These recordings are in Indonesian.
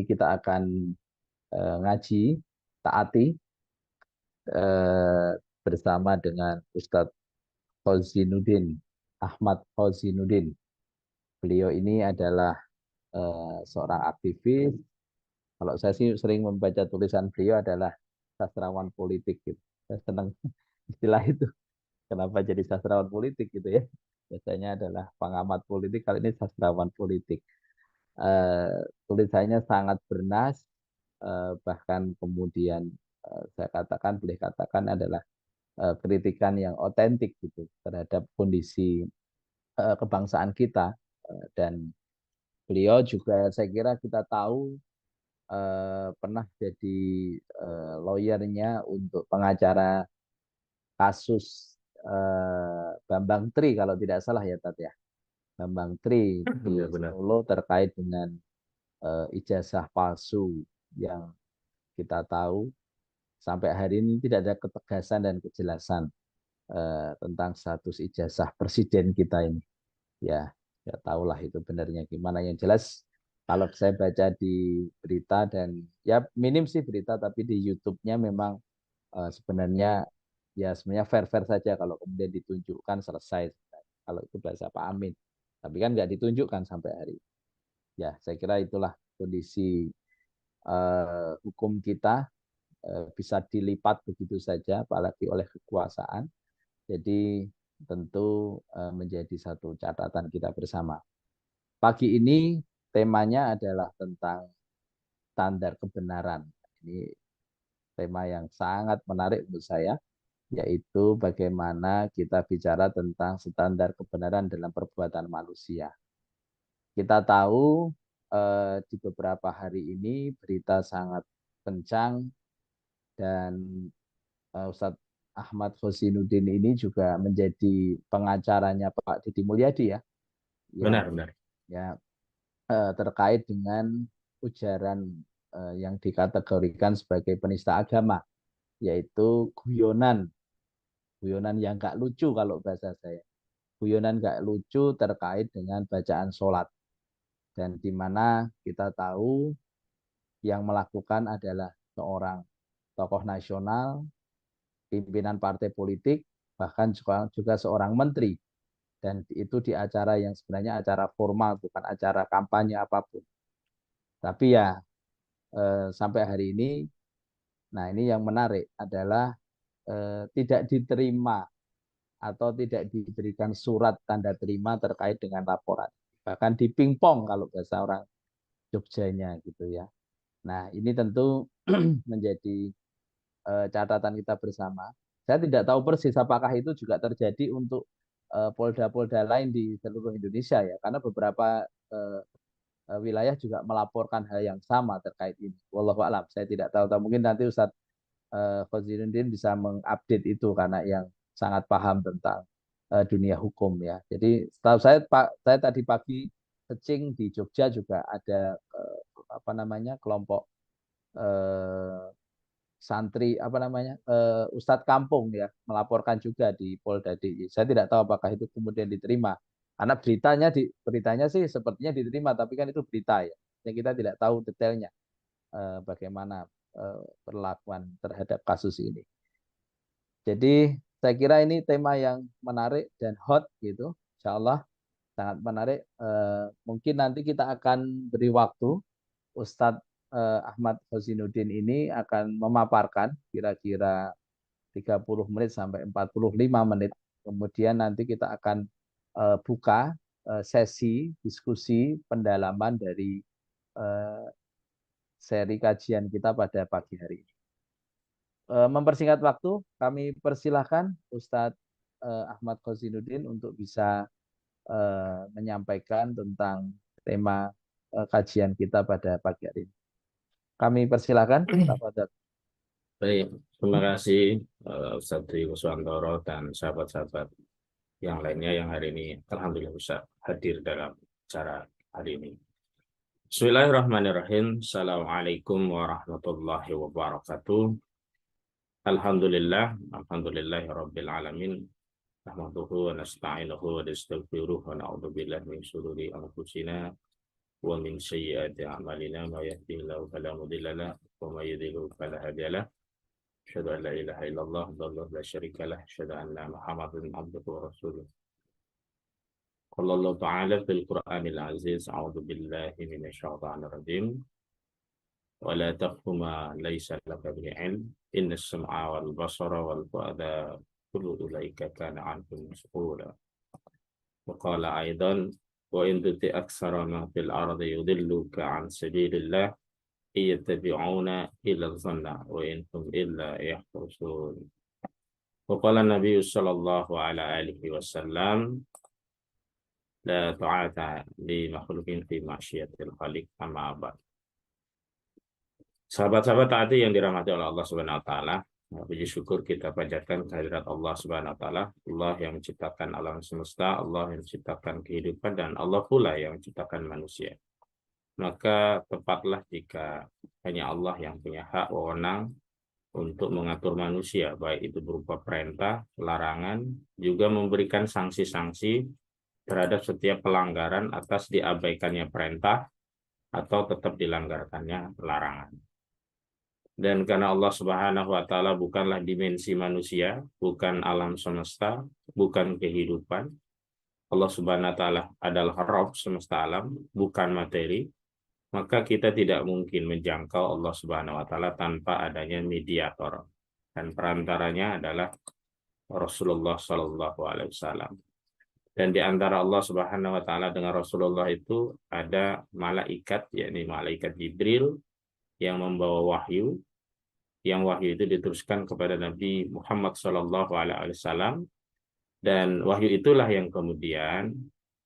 ini kita akan ngaji taati bersama dengan Ustadz Khozinuddin, Ahmad Khozinuddin. Beliau ini adalah seorang aktivis. Kalau saya sih sering membaca tulisan beliau adalah sastrawan politik gitu. Saya senang istilah itu. Kenapa jadi sastrawan politik gitu ya? Biasanya adalah pengamat politik, kali ini sastrawan politik. Tulisannya sangat bernas, bahkan kemudian saya katakan, boleh katakan adalah kritikan yang otentik gitu terhadap kondisi kebangsaan kita. Dan beliau juga saya kira kita tahu pernah jadi lawyernya untuk pengacara kasus Bambang Tri kalau tidak salah ya Tat ya. Bambang Tri di Benar-benar. Solo terkait dengan ijazah palsu yang kita tahu sampai hari ini tidak ada ketegasan dan kejelasan tentang status ijazah presiden kita ini. Ya, ya tahulah itu benarnya gimana. Yang jelas kalau saya baca di berita dan ya minim sih berita, tapi di YouTube-nya memang sebenarnya ya sebenarnya fair-fair saja kalau kemudian ditunjukkan selesai. Kalau itu bahasa Pak Amin. Tapi kan nggak ditunjukkan sampai hari ini. Ya, saya kira itulah kondisi hukum kita bisa dilipat begitu saja, apalagi oleh kekuasaan. Jadi tentu menjadi satu catatan kita bersama. Pagi ini temanya adalah tentang standar kebenaran. Ini tema yang sangat menarik menurut saya, yaitu bagaimana kita bicara tentang standar kebenaran dalam perbuatan manusia. Kita tahu di beberapa hari ini berita sangat kencang dan Ustadz Ahmad Khozinuddin ini juga menjadi pengacaranya Pak Didi Mulyadi ya, yang Benar-benar. ya terkait dengan ujaran yang dikategorikan sebagai penista agama, yaitu guyonan, guyonan yang nggak lucu kalau bahasa saya, guyonan nggak lucu terkait dengan bacaan sholat, dan di mana kita tahu yang melakukan adalah seorang tokoh nasional, pimpinan partai politik, bahkan juga seorang menteri. Dan itu di acara yang sebenarnya acara formal, bukan acara kampanye apapun. Tapi ya sampai hari ini, nah ini yang menarik adalah tidak diterima atau tidak diberikan surat tanda terima terkait dengan laporan. Bahkan dipingpong kalau bahasa orang Jogjanya gitu ya. Nah ini tentu menjadi catatan kita bersama. Saya tidak tahu persis apakah itu juga terjadi untuk polda-polda lain di seluruh Indonesia ya, karena beberapa wilayah juga melaporkan hal yang sama terkait ini. Wallahu a'lam, saya tidak tahu. Mungkin nanti Ustadz Khozinuddin bisa mengupdate itu karena yang sangat paham tentang dunia hukum ya. Jadi setahu saya Pak, saya tadi pagi searching di Jogja juga ada apa namanya kelompok eh, santri apa namanya Ustadz Kampung ya melaporkan juga di Polda DIY. Saya tidak tahu apakah itu kemudian diterima. Karena beritanya sih sepertinya diterima, tapi kan itu berita ya. Yang kita tidak tahu detailnya bagaimana perlakuan terhadap kasus ini. Jadi saya kira ini tema yang menarik dan hot gitu. Insya Allah sangat menarik. Mungkin nanti kita akan beri waktu Ustadz Ahmad Khozinuddin ini akan memaparkan kira-kira 30 menit sampai 45 menit. Kemudian nanti kita akan buka sesi diskusi pendalaman dari seri kajian kita pada pagi hari ini. Mempersingkat waktu, kami persilahkan Ustadz Ahmad Khozinuddin untuk bisa menyampaikan tentang tema kajian kita pada pagi hari ini. Kami persilahkan, Tafadhol. Baik, terima kasih Ustadz Dwi Kuswantoro dan sahabat-sahabat yang lainnya yang hari ini alhamdulillah bisa hadir dalam acara hari ini. Bismillahirrahmanirrahim. Assalamualaikum warahmatullahi wabarakatuh. Alhamdulillahirabbil alamin. Nahmaduhu wa nasta'inuhu wa nastaghfiruh wa na'udzubillahi min syururi anfusina ومن سيئات أعمالنا ما يهده الله فلا مضل له وما يضلل فلا هادي له أشهد أن لا إله إلا الله وحده لا شريك له أشهد أن محمدا عبده ورسوله قال الله تعالى في القرآن العزيز أعوذ بالله من الشيطان الرجيم ولا تقف ما ليس لك به علم إن السمع والبصر والفؤاد كل أولئك كان عنه مسؤولا وقال أيضا وإن تطع أكثر ما في الأرض يضلوك عن سبيل الله إن يتبعون إلا الظن وإن هم إلا يخرصون وقال النبي صلى الله عليه وسلم لا طاعة لمخلوق في معصية الخالق أما بعد. Sahabat-sahabat taati yang dirahmati oleh Allah Subhanahu wa taala, puji syukur kita panjatkan kehadirat Allah Subhanahu wa taala, Allah yang menciptakan alam semesta, Allah yang menciptakan kehidupan dan Allah pula yang menciptakan manusia. Maka tepatlah jika hanya Allah yang punya hak wewenang untuk mengatur manusia, baik itu berupa perintah, larangan, juga memberikan sanksi-sanksi terhadap setiap pelanggaran atas diabaikannya perintah atau tetap dilanggarkannya larangan. Dan karena Allah Subhanahu wa taala bukanlah dimensi manusia, bukan alam semesta, bukan kehidupan. Allah Subhanahu wa taala adalah Rabb semesta alam, bukan materi. Maka kita tidak mungkin menjangkau Allah Subhanahu wa taala tanpa adanya mediator. Dan perantaranya adalah Rasulullah sallallahu alaihi wasallam. Dan di antara Allah Subhanahu wa taala dengan Rasulullah itu ada malaikat, yakni malaikat Jibril yang membawa wahyu, yang wahyu itu diteruskan kepada Nabi Muhammad sallallahu alaihi wasallam, dan wahyu itulah yang kemudian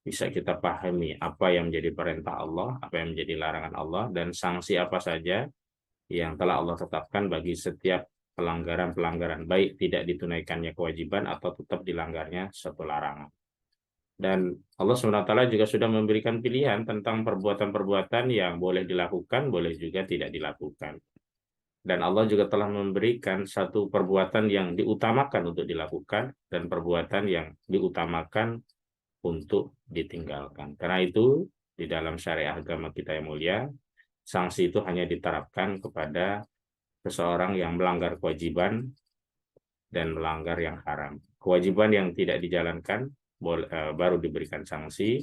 bisa kita pahami apa yang menjadi perintah Allah, apa yang menjadi larangan Allah, dan sanksi apa saja yang telah Allah tetapkan bagi setiap pelanggaran-pelanggaran, baik tidak ditunaikannya kewajiban atau tetap dilanggarnya suatu larangan. Dan Allah SWT juga sudah memberikan pilihan tentang perbuatan-perbuatan yang boleh dilakukan, boleh juga tidak dilakukan. Dan Allah juga telah memberikan satu perbuatan yang diutamakan untuk dilakukan dan perbuatan yang diutamakan untuk ditinggalkan. Karena itu, di dalam syariat agama kita yang mulia, sanksi itu hanya diterapkan kepada seseorang yang melanggar kewajiban dan melanggar yang haram. Kewajiban yang tidak dijalankan baru diberikan sanksi,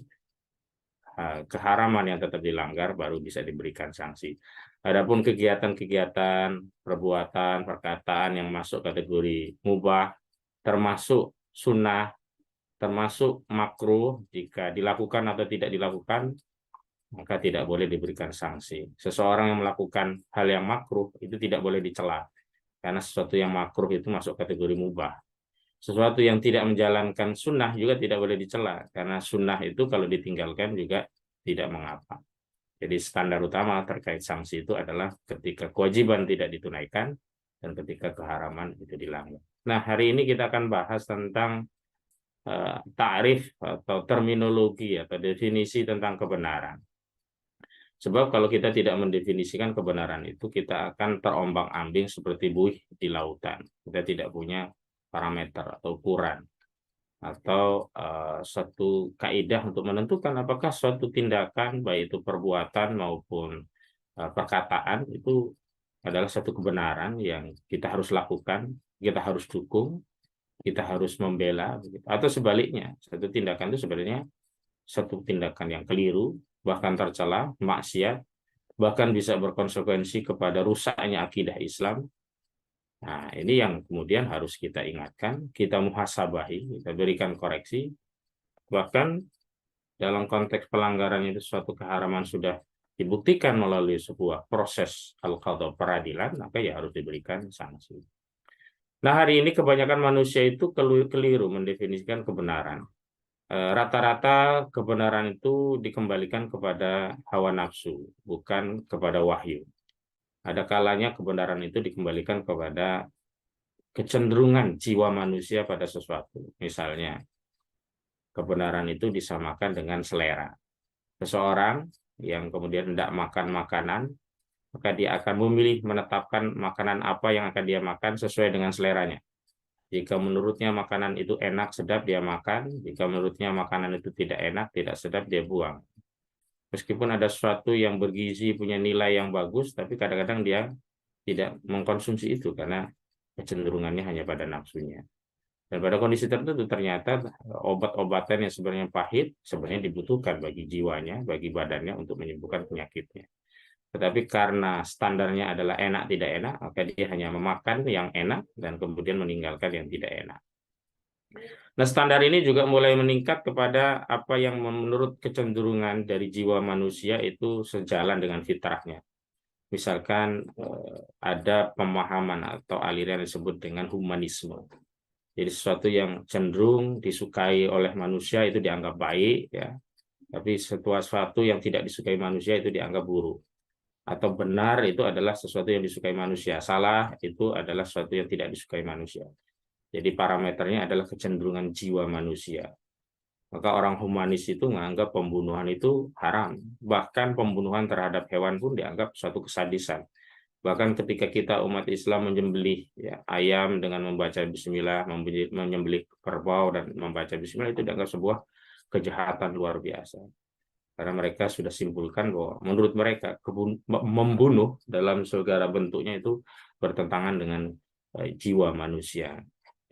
keharaman yang tetap dilanggar baru bisa diberikan sanksi. Adapun kegiatan-kegiatan, perbuatan, perkataan yang masuk kategori mubah, termasuk sunnah, termasuk makruh, jika dilakukan atau tidak dilakukan, maka tidak boleh diberikan sanksi. Seseorang yang melakukan hal yang makruh itu tidak boleh dicela, karena sesuatu yang makruh itu masuk kategori mubah. Sesuatu yang tidak menjalankan sunnah juga tidak boleh dicela, karena sunnah itu kalau ditinggalkan juga tidak mengapa. Jadi standar utama terkait sanksi itu adalah ketika kewajiban tidak ditunaikan dan ketika keharaman itu dilanggar. Nah, hari ini kita akan bahas tentang ta'rif atau terminologi atau definisi tentang kebenaran. Sebab kalau kita tidak mendefinisikan kebenaran itu, kita akan terombang-ambing seperti buih di lautan. Kita tidak punya parameter atau ukuran atau suatu kaidah untuk menentukan apakah suatu tindakan, baik itu perbuatan maupun perkataan, itu adalah satu kebenaran yang kita harus lakukan, kita harus dukung, kita harus membela, atau sebaliknya, satu tindakan itu sebenarnya satu tindakan yang keliru, bahkan tercela, maksiat, bahkan bisa berkonsekuensi kepada rusaknya akidah Islam. Nah, ini yang kemudian harus kita ingatkan, kita muhasabahi, kita berikan koreksi. Bahkan dalam konteks pelanggaran itu suatu keharaman sudah dibuktikan melalui sebuah proses al-qadha, peradilan, maka ya harus diberikan sanksi. Nah, hari ini kebanyakan manusia itu keliru mendefinisikan kebenaran. Rata-rata kebenaran itu dikembalikan kepada hawa nafsu, bukan kepada wahyu. Ada kalanya kebenaran itu dikembalikan kepada kecenderungan jiwa manusia pada sesuatu. Misalnya, kebenaran itu disamakan dengan selera. Seseorang yang kemudian tidak makan makanan, maka dia akan memilih menetapkan makanan apa yang akan dia makan sesuai dengan seleranya. Jika menurutnya makanan itu enak, sedap, dia makan. Jika menurutnya makanan itu tidak enak, tidak sedap, dia buang. Meskipun ada sesuatu yang bergizi, punya nilai yang bagus, tapi kadang-kadang dia tidak mengkonsumsi itu karena kecenderungannya hanya pada nafsunya. Dan pada kondisi tertentu ternyata obat-obatan yang sebenarnya pahit sebenarnya dibutuhkan bagi jiwanya, bagi badannya untuk menyembuhkan penyakitnya. Tetapi karena standarnya adalah enak tidak enak, maka dia hanya memakan yang enak dan kemudian meninggalkan yang tidak enak. Nah, standar ini juga mulai meningkat kepada apa yang menurut kecenderungan dari jiwa manusia itu sejalan dengan fitrahnya. Misalkan ada pemahaman atau aliran yang disebut dengan humanisme. Jadi sesuatu yang cenderung disukai oleh manusia itu dianggap baik, ya. Tapi sesuatu yang tidak disukai manusia itu dianggap buruk. Atau benar itu adalah sesuatu yang disukai manusia, salah itu adalah sesuatu yang tidak disukai manusia. Jadi parameternya adalah kecenderungan jiwa manusia. Maka orang humanis itu menganggap pembunuhan itu haram. Bahkan pembunuhan terhadap hewan pun dianggap suatu kesadisan. Bahkan ketika kita umat Islam menyembelih ya, ayam dengan membaca bismillah, menyembelih kerbau dan membaca bismillah, itu dianggap sebuah kejahatan luar biasa. Karena mereka sudah simpulkan bahwa menurut mereka membunuh dalam segala bentuknya itu bertentangan dengan jiwa manusia.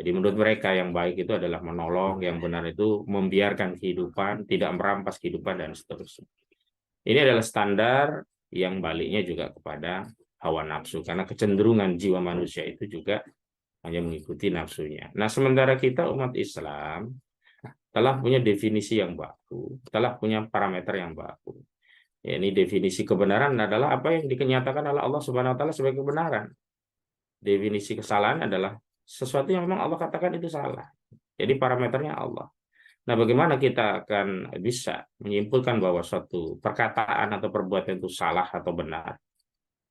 Jadi menurut mereka yang baik itu adalah menolong, yang benar itu membiarkan kehidupan, tidak merampas kehidupan, dan seterusnya. Ini adalah standar yang baliknya juga kepada hawa nafsu, karena kecenderungan jiwa manusia itu juga hanya mengikuti nafsunya. Nah, sementara kita umat Islam telah punya definisi yang baku, telah punya parameter yang baku. Ya, ini definisi kebenaran adalah apa yang dinyatakan oleh Allah Subhanahu wa taala sebagai kebenaran. Definisi kesalahan adalah sesuatu yang memang Allah katakan itu salah. Jadi parameternya Allah. Nah, bagaimana kita akan bisa menyimpulkan bahwa suatu perkataan atau perbuatan itu salah atau benar?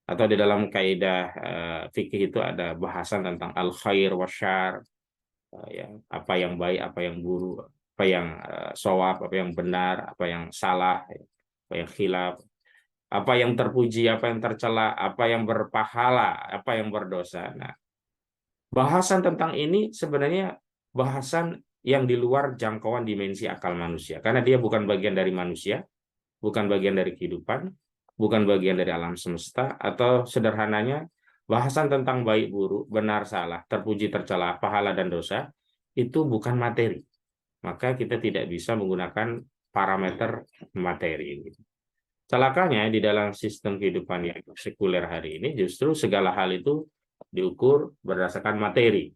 Atau di dalam kaidah fikih itu ada bahasan tentang al-khair wa syar, ya, apa yang baik, apa yang buruk, apa yang shawab, apa yang benar, apa yang salah, apa yang khilaf, apa yang terpuji, apa yang tercela, apa yang berpahala, apa yang berdosa. Nah, bahasan tentang ini sebenarnya bahasan yang di luar jangkauan dimensi akal manusia, karena dia bukan bagian dari manusia, bukan bagian dari kehidupan, bukan bagian dari alam semesta, atau sederhananya bahasan tentang baik buruk, benar salah, terpuji tercela, pahala dan dosa itu bukan materi. Maka kita tidak bisa menggunakan parameter materi. Celakanya di dalam sistem kehidupan yang sekuler hari ini justru segala hal itu diukur berdasarkan materi.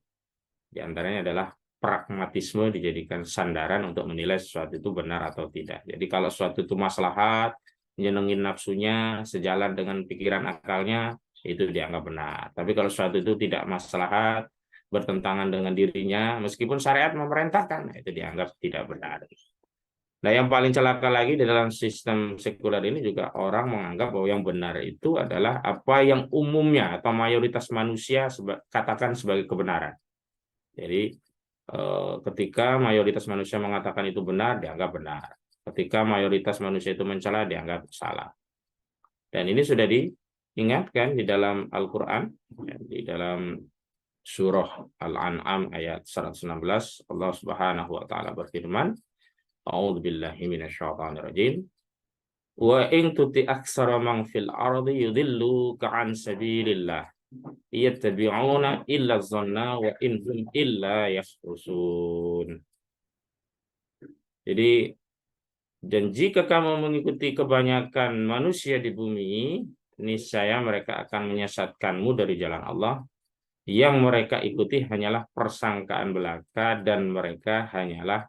Di antaranya adalah pragmatisme dijadikan sandaran untuk menilai sesuatu itu benar atau tidak. Jadi kalau sesuatu itu maslahat, nyenengin nafsunya, sejalan dengan pikiran akalnya, itu dianggap benar. Tapi kalau sesuatu itu tidak maslahat, bertentangan dengan dirinya, meskipun syariat memerintahkan, itu dianggap tidak benar. Nah, yang paling celaka lagi di dalam sistem sekuler ini juga orang menganggap bahwa yang benar itu adalah apa yang umumnya atau mayoritas manusia katakan sebagai kebenaran. Jadi ketika mayoritas manusia mengatakan itu benar, dianggap benar. Ketika mayoritas manusia itu mencela, dianggap salah. Dan ini sudah diingatkan di dalam Al-Quran, di dalam surah Al-An'am ayat 116, Allah Subhanahu wa taala berfirman, A'udzubillahi minasyaitonirrajim. Wa in tuti aksara man fil ardi yudilluka an sabilillah yattabi'una illa dhanna wa in hum illa yakhrusun. Jadi, dan jika kamu mengikuti kebanyakan manusia di bumi, niscaya mereka akan menyesatkanmu dari jalan Allah. Yang mereka ikuti hanyalah persangkaan belaka dan mereka hanyalah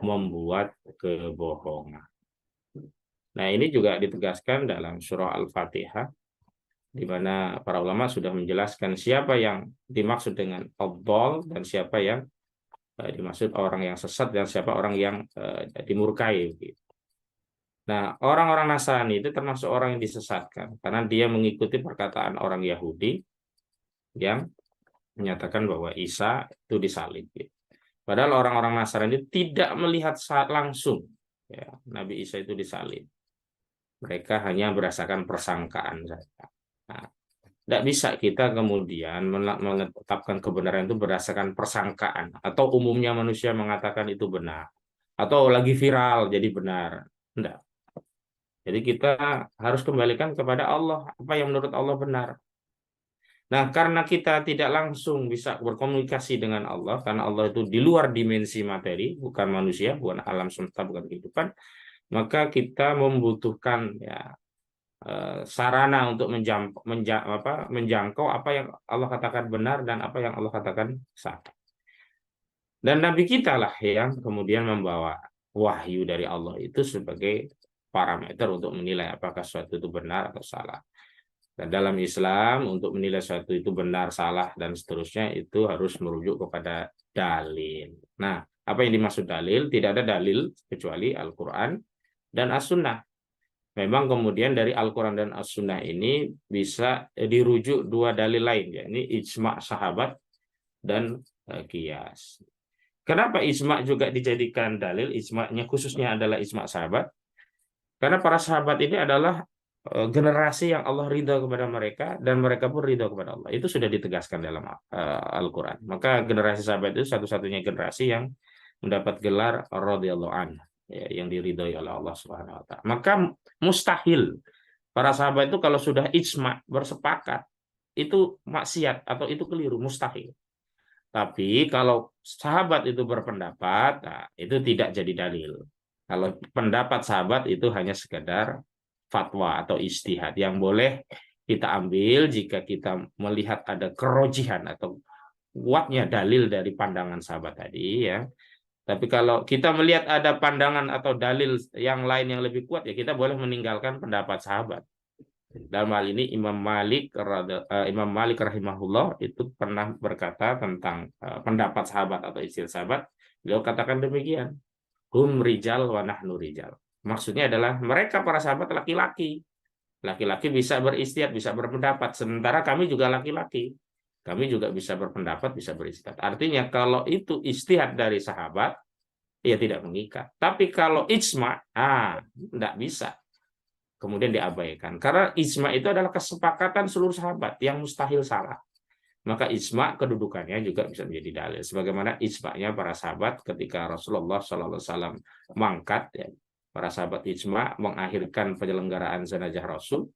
membuat kebohongan. Nah, ini juga ditegaskan dalam surah Al-Fatihah, di mana para ulama sudah menjelaskan siapa yang dimaksud dengan ad-dhal dan siapa yang dimaksud orang yang sesat dan siapa orang yang dimurkai. Nah, orang-orang Nasrani itu termasuk orang yang disesatkan karena dia mengikuti perkataan orang Yahudi yang menyatakan bahwa Isa itu disalib. Padahal orang-orang Nasrani tidak melihat langsung ya, Nabi Isa itu disalib. Mereka hanya berdasarkan persangkaan saja. Nah, tidak bisa kita kemudian menetapkan kebenaran itu berdasarkan persangkaan atau umumnya manusia mengatakan itu benar atau lagi viral jadi benar. Tidak. Jadi kita harus kembalikan kepada Allah, apa yang menurut Allah benar. Nah, karena kita tidak langsung bisa berkomunikasi dengan Allah, karena Allah itu di luar dimensi materi, bukan manusia, bukan alam semesta, bukan kehidupan, maka kita membutuhkan ya sarana untuk menjangkau apa yang Allah katakan benar dan apa yang Allah katakan salah. Dan Nabi kita lah yang kemudian membawa wahyu dari Allah itu sebagai parameter untuk menilai apakah sesuatu itu benar atau salah. Dan dalam Islam untuk menilai sesuatu itu benar, salah, dan seterusnya itu harus merujuk kepada dalil. Nah, apa yang dimaksud dalil? Tidak ada dalil kecuali Al-Quran dan As-Sunnah. Memang kemudian dari Al-Quran dan As-Sunnah ini bisa dirujuk dua dalil lain, yakni ijma' sahabat dan qiyas. Kenapa ijma' juga dijadikan dalil? Ijma'nya khususnya adalah ijma' sahabat. Karena para sahabat ini adalah generasi yang Allah ridha kepada mereka dan mereka pun ridha kepada Allah. Itu sudah ditegaskan dalam Al-Quran. Maka generasi sahabat itu satu-satunya generasi yang mendapat gelar radhiyallahu anhu, ya, yang diridhoi oleh Allah Subhanahu wa taala. Maka mustahil para sahabat itu kalau sudah ijma' bersepakat itu maksiat atau itu keliru, mustahil. Tapi kalau sahabat itu berpendapat, nah, itu tidak jadi dalil. Kalau pendapat sahabat itu hanya sekedar fatwa atau ijtihad yang boleh kita ambil jika kita melihat ada kerojihan atau kuatnya dalil dari pandangan sahabat tadi, ya. Tapi kalau kita melihat ada pandangan atau dalil yang lain yang lebih kuat, ya kita boleh meninggalkan pendapat sahabat. Dalam hal ini Imam Malik rahimahullah itu pernah berkata tentang pendapat sahabat atau istilah sahabat. Beliau katakan demikian, hum rijal wa nahnu rijal. Maksudnya adalah mereka para sahabat laki-laki. Laki-laki bisa beristihad, bisa berpendapat. Sementara kami juga laki-laki. Kami juga bisa berpendapat, bisa beristihad. Artinya kalau itu istihad dari sahabat, ya tidak mengikat. Tapi kalau ijma, tidak bisa. Kemudian diabaikan. Karena ijma itu adalah kesepakatan seluruh sahabat yang mustahil salah. Maka ijma kedudukannya juga bisa menjadi dalil. Sebagaimana ijma'nya para sahabat ketika Rasulullah SAW mangkat, ya, para sahabat ijma mengakhirkan penyelenggaraan jenazah Rasul.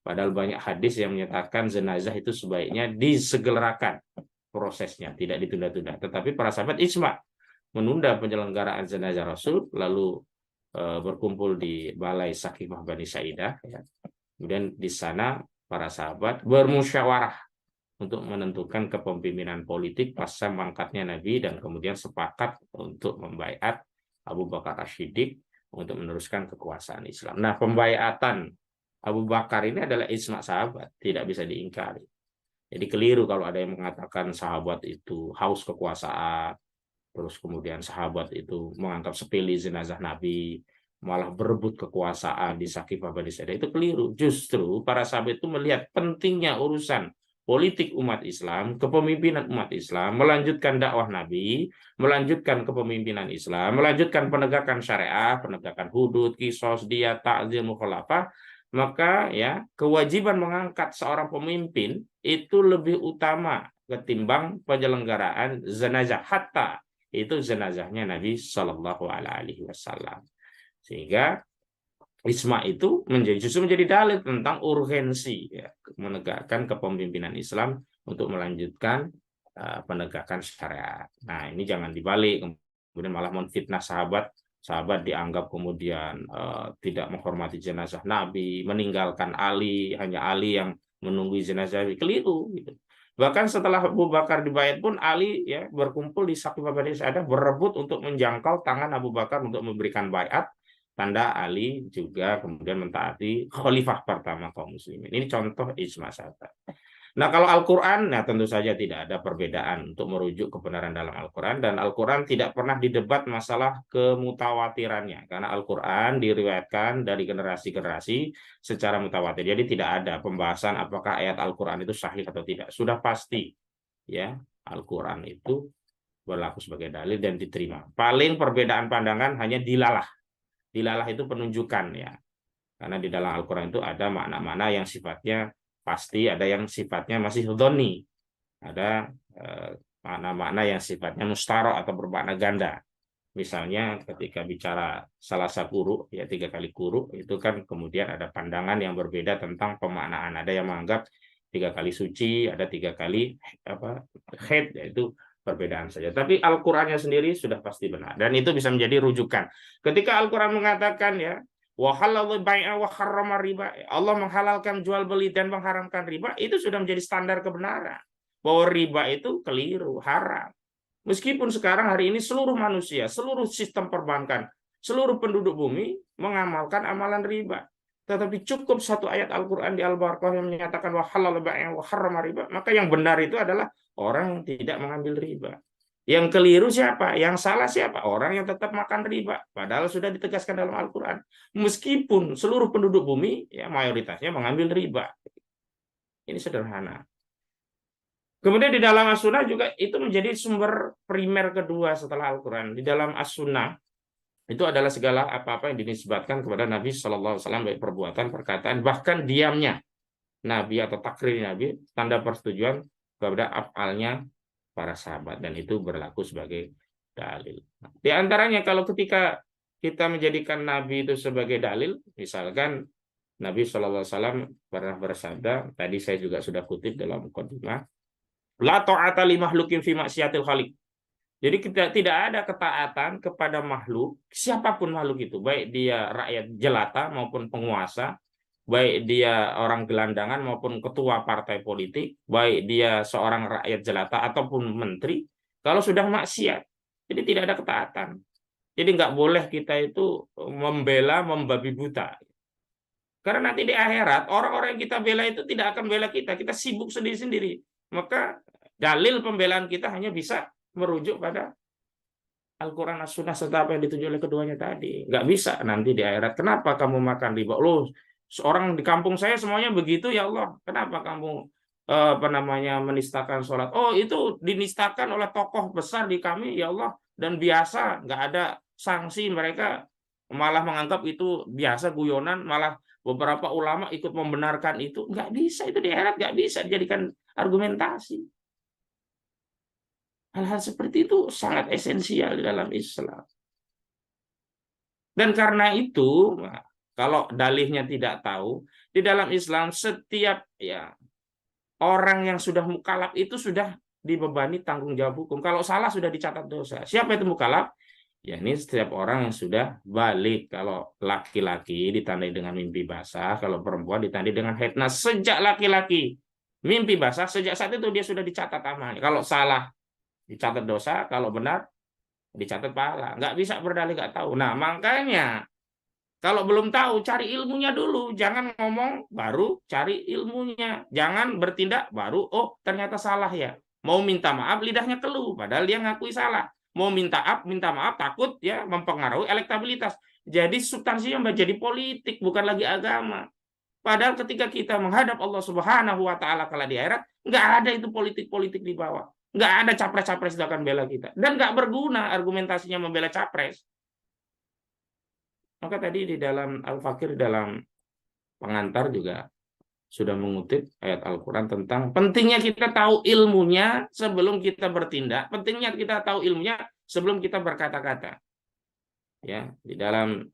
Padahal banyak hadis yang menyatakan jenazah itu sebaiknya disegerakan prosesnya, tidak ditunda-tunda. Tetapi para sahabat ijma menunda penyelenggaraan jenazah Rasul, lalu berkumpul di Balai Sakifah Bani Saidah. Ya. Kemudian di sana para sahabat bermusyawarah untuk menentukan kepemimpinan politik pasca mangkatnya Nabi dan kemudian sepakat untuk membaiat Abu Bakar As-Siddiq untuk meneruskan kekuasaan Islam. Nah, pembaiatan Abu Bakar ini adalah ijma sahabat, tidak bisa diingkari. Jadi keliru kalau ada yang mengatakan sahabat itu haus kekuasaan, terus kemudian sahabat itu menganggap sepele jenazah Nabi, malah berebut kekuasaan di Sakifah Bani Saidah. Itu keliru. Justru para sahabat itu melihat pentingnya urusan politik umat Islam, kepemimpinan umat Islam, melanjutkan dakwah Nabi, melanjutkan kepemimpinan Islam, melanjutkan penegakan syariah, penegakan hudud, qisas, diyat, ta'zir, mukhalafah. Maka ya kewajiban mengangkat seorang pemimpin itu lebih utama ketimbang penyelenggaraan jenazah, hatta itu jenazahnya Nabi Shallallahu Alaihi Wasallam. Sehingga ijma itu justru menjadi dalil tentang urgensi, ya, menegakkan kepemimpinan Islam untuk melanjutkan penegakan syariat. Nah, ini jangan dibalik, kemudian malah menfitnah sahabat. Sahabat dianggap kemudian tidak menghormati jenazah Nabi, meninggalkan Ali, hanya Ali yang menunggu jenazah Nabi. Keliru. Gitu. Bahkan setelah Abu Bakar dibayat pun Ali ya berkumpul di Sakifah Bani Saidah berebut untuk menjangkau tangan Abu Bakar untuk memberikan bayat, tanda Ali juga kemudian mentaati khalifah pertama kaum muslimin. Ini contoh ijma sahabat. Nah, kalau Al-Quran, nah tentu saja tidak ada perbedaan untuk merujuk kebenaran dalam Al-Quran, dan Al-Quran tidak pernah didebat masalah kemutawatirannya, karena Al-Quran diriwayatkan dari generasi-generasi secara mutawatir. Jadi tidak ada pembahasan apakah ayat Al-Quran itu sahih atau tidak. Sudah pasti, ya, Al-Quran itu berlaku sebagai dalil dan diterima. Paling perbedaan pandangan hanya dilalah. Dilalah itu penunjukan, ya. Karena di dalam Al-Quran itu ada makna-makna yang sifatnya pasti, ada yang sifatnya masih dhoni, ada makna-makna yang sifatnya mustarok atau bermakna ganda. Misalnya ketika bicara salasa kuru, ya 3 kali kuru, itu kan kemudian ada pandangan yang berbeda tentang pemaknaan. Ada yang menganggap 3 kali suci, ada 3 kali apa haid, yaitu perbedaan saja. Tapi Al-Qur'annya sendiri sudah pasti benar, dan itu bisa menjadi rujukan. Ketika Al-Qur'an mengatakan ya, riba, Allah menghalalkan jual beli dan mengharamkan riba, itu sudah menjadi standar kebenaran bahwa riba itu keliru, haram. Meskipun sekarang hari ini seluruh manusia, seluruh sistem perbankan, seluruh penduduk bumi mengamalkan amalan riba. Tetapi cukup satu ayat Al-Quran di Al-Baqarah yang menyatakan wa halal bai'a wa harrama riba, maka yang benar itu adalah orang yang tidak mengambil riba. Yang keliru siapa? Yang salah siapa? Orang yang tetap makan riba. Padahal sudah ditegaskan dalam Al-Quran. Meskipun seluruh penduduk bumi ya mayoritasnya mengambil riba. Ini sederhana. Kemudian di dalam As-Sunnah juga itu menjadi sumber primer kedua setelah Al-Quran. Di dalam As-Sunnah itu adalah segala apa-apa yang dinisbatkan kepada Nabi Shallallahu Alaihi Wasallam, baik perbuatan, perkataan, bahkan diamnya Nabi atau takrir Nabi, tanda persetujuan kepada afalnya para sahabat, dan itu berlaku sebagai dalil. Di antaranya kalau ketika kita menjadikan Nabi itu sebagai dalil, misalkan Nabi Shallallahu Alaihi Wasallam pernah bersabda, tadi saya juga sudah kutip dalam mukadimah, la ta'ata li makhlukin fi maksiatil khaliq. Jadi kita tidak ada ketaatan kepada makhluk, siapapun makhluk itu, baik dia rakyat jelata maupun penguasa, baik dia orang gelandangan maupun ketua partai politik, baik dia seorang rakyat jelata ataupun menteri, kalau sudah maksiat, jadi tidak ada ketaatan. Jadi nggak boleh kita itu membela, membabi buta. Karena nanti di akhirat, orang-orang yang kita bela itu tidak akan bela kita, kita sibuk sendiri-sendiri. Maka dalil pembelaan kita hanya bisa merujuk pada Al-Quran, As-Sunnah, serta apa yang ditunjuk oleh keduanya tadi. Nggak bisa nanti di akhirat. Kenapa kamu makan riba? Loh, seorang di kampung saya semuanya begitu, ya Allah. Kenapa kamu apa namanya menistakan sholat? Oh, itu dinistakan oleh tokoh besar di kami, ya Allah. Dan biasa, nggak ada sanksi. Mereka malah menganggap itu biasa, guyonan. Malah beberapa ulama ikut membenarkan itu. Nggak bisa, itu di akhirat nggak bisa dijadikan argumentasi. Hal-hal seperti itu sangat esensial di dalam Islam. Dan karena itu, kalau dalihnya tidak tahu, di dalam Islam setiap ya orang yang sudah mukallaf itu sudah dibebani tanggung jawab hukum. Kalau salah sudah dicatat dosa. Siapa itu mukallaf? Ya ini setiap orang yang sudah balik. Kalau laki-laki ditandai dengan mimpi basah, kalau perempuan ditandai dengan haid. Nah, sejak laki-laki mimpi basah, sejak saat itu dia sudah dicatat amalnya. Kalau salah dicatat dosa, kalau benar dicatat pahala. Nggak bisa berdalih nggak tahu. Nah, makanya kalau belum tahu, cari ilmunya dulu. Jangan ngomong, baru cari ilmunya. Jangan bertindak, baru, oh ternyata salah ya. Mau minta maaf, lidahnya keluh. Padahal dia ngakui salah. Mau minta maaf, takut ya mempengaruhi elektabilitas. Jadi substansinya menjadi politik, bukan lagi agama. Padahal ketika kita menghadap Allah Subhanahu wa Ta'ala kala di akhirat, nggak ada itu politik-politik di bawah. Nggak ada capres-capres yang akan bela kita. Dan nggak berguna argumentasinya membela capres. Maka tadi di dalam Al-Fakir, dalam pengantar juga sudah mengutip ayat Al-Quran tentang pentingnya kita tahu ilmunya sebelum kita bertindak. Pentingnya kita tahu ilmunya sebelum kita berkata-kata. Ya, di dalam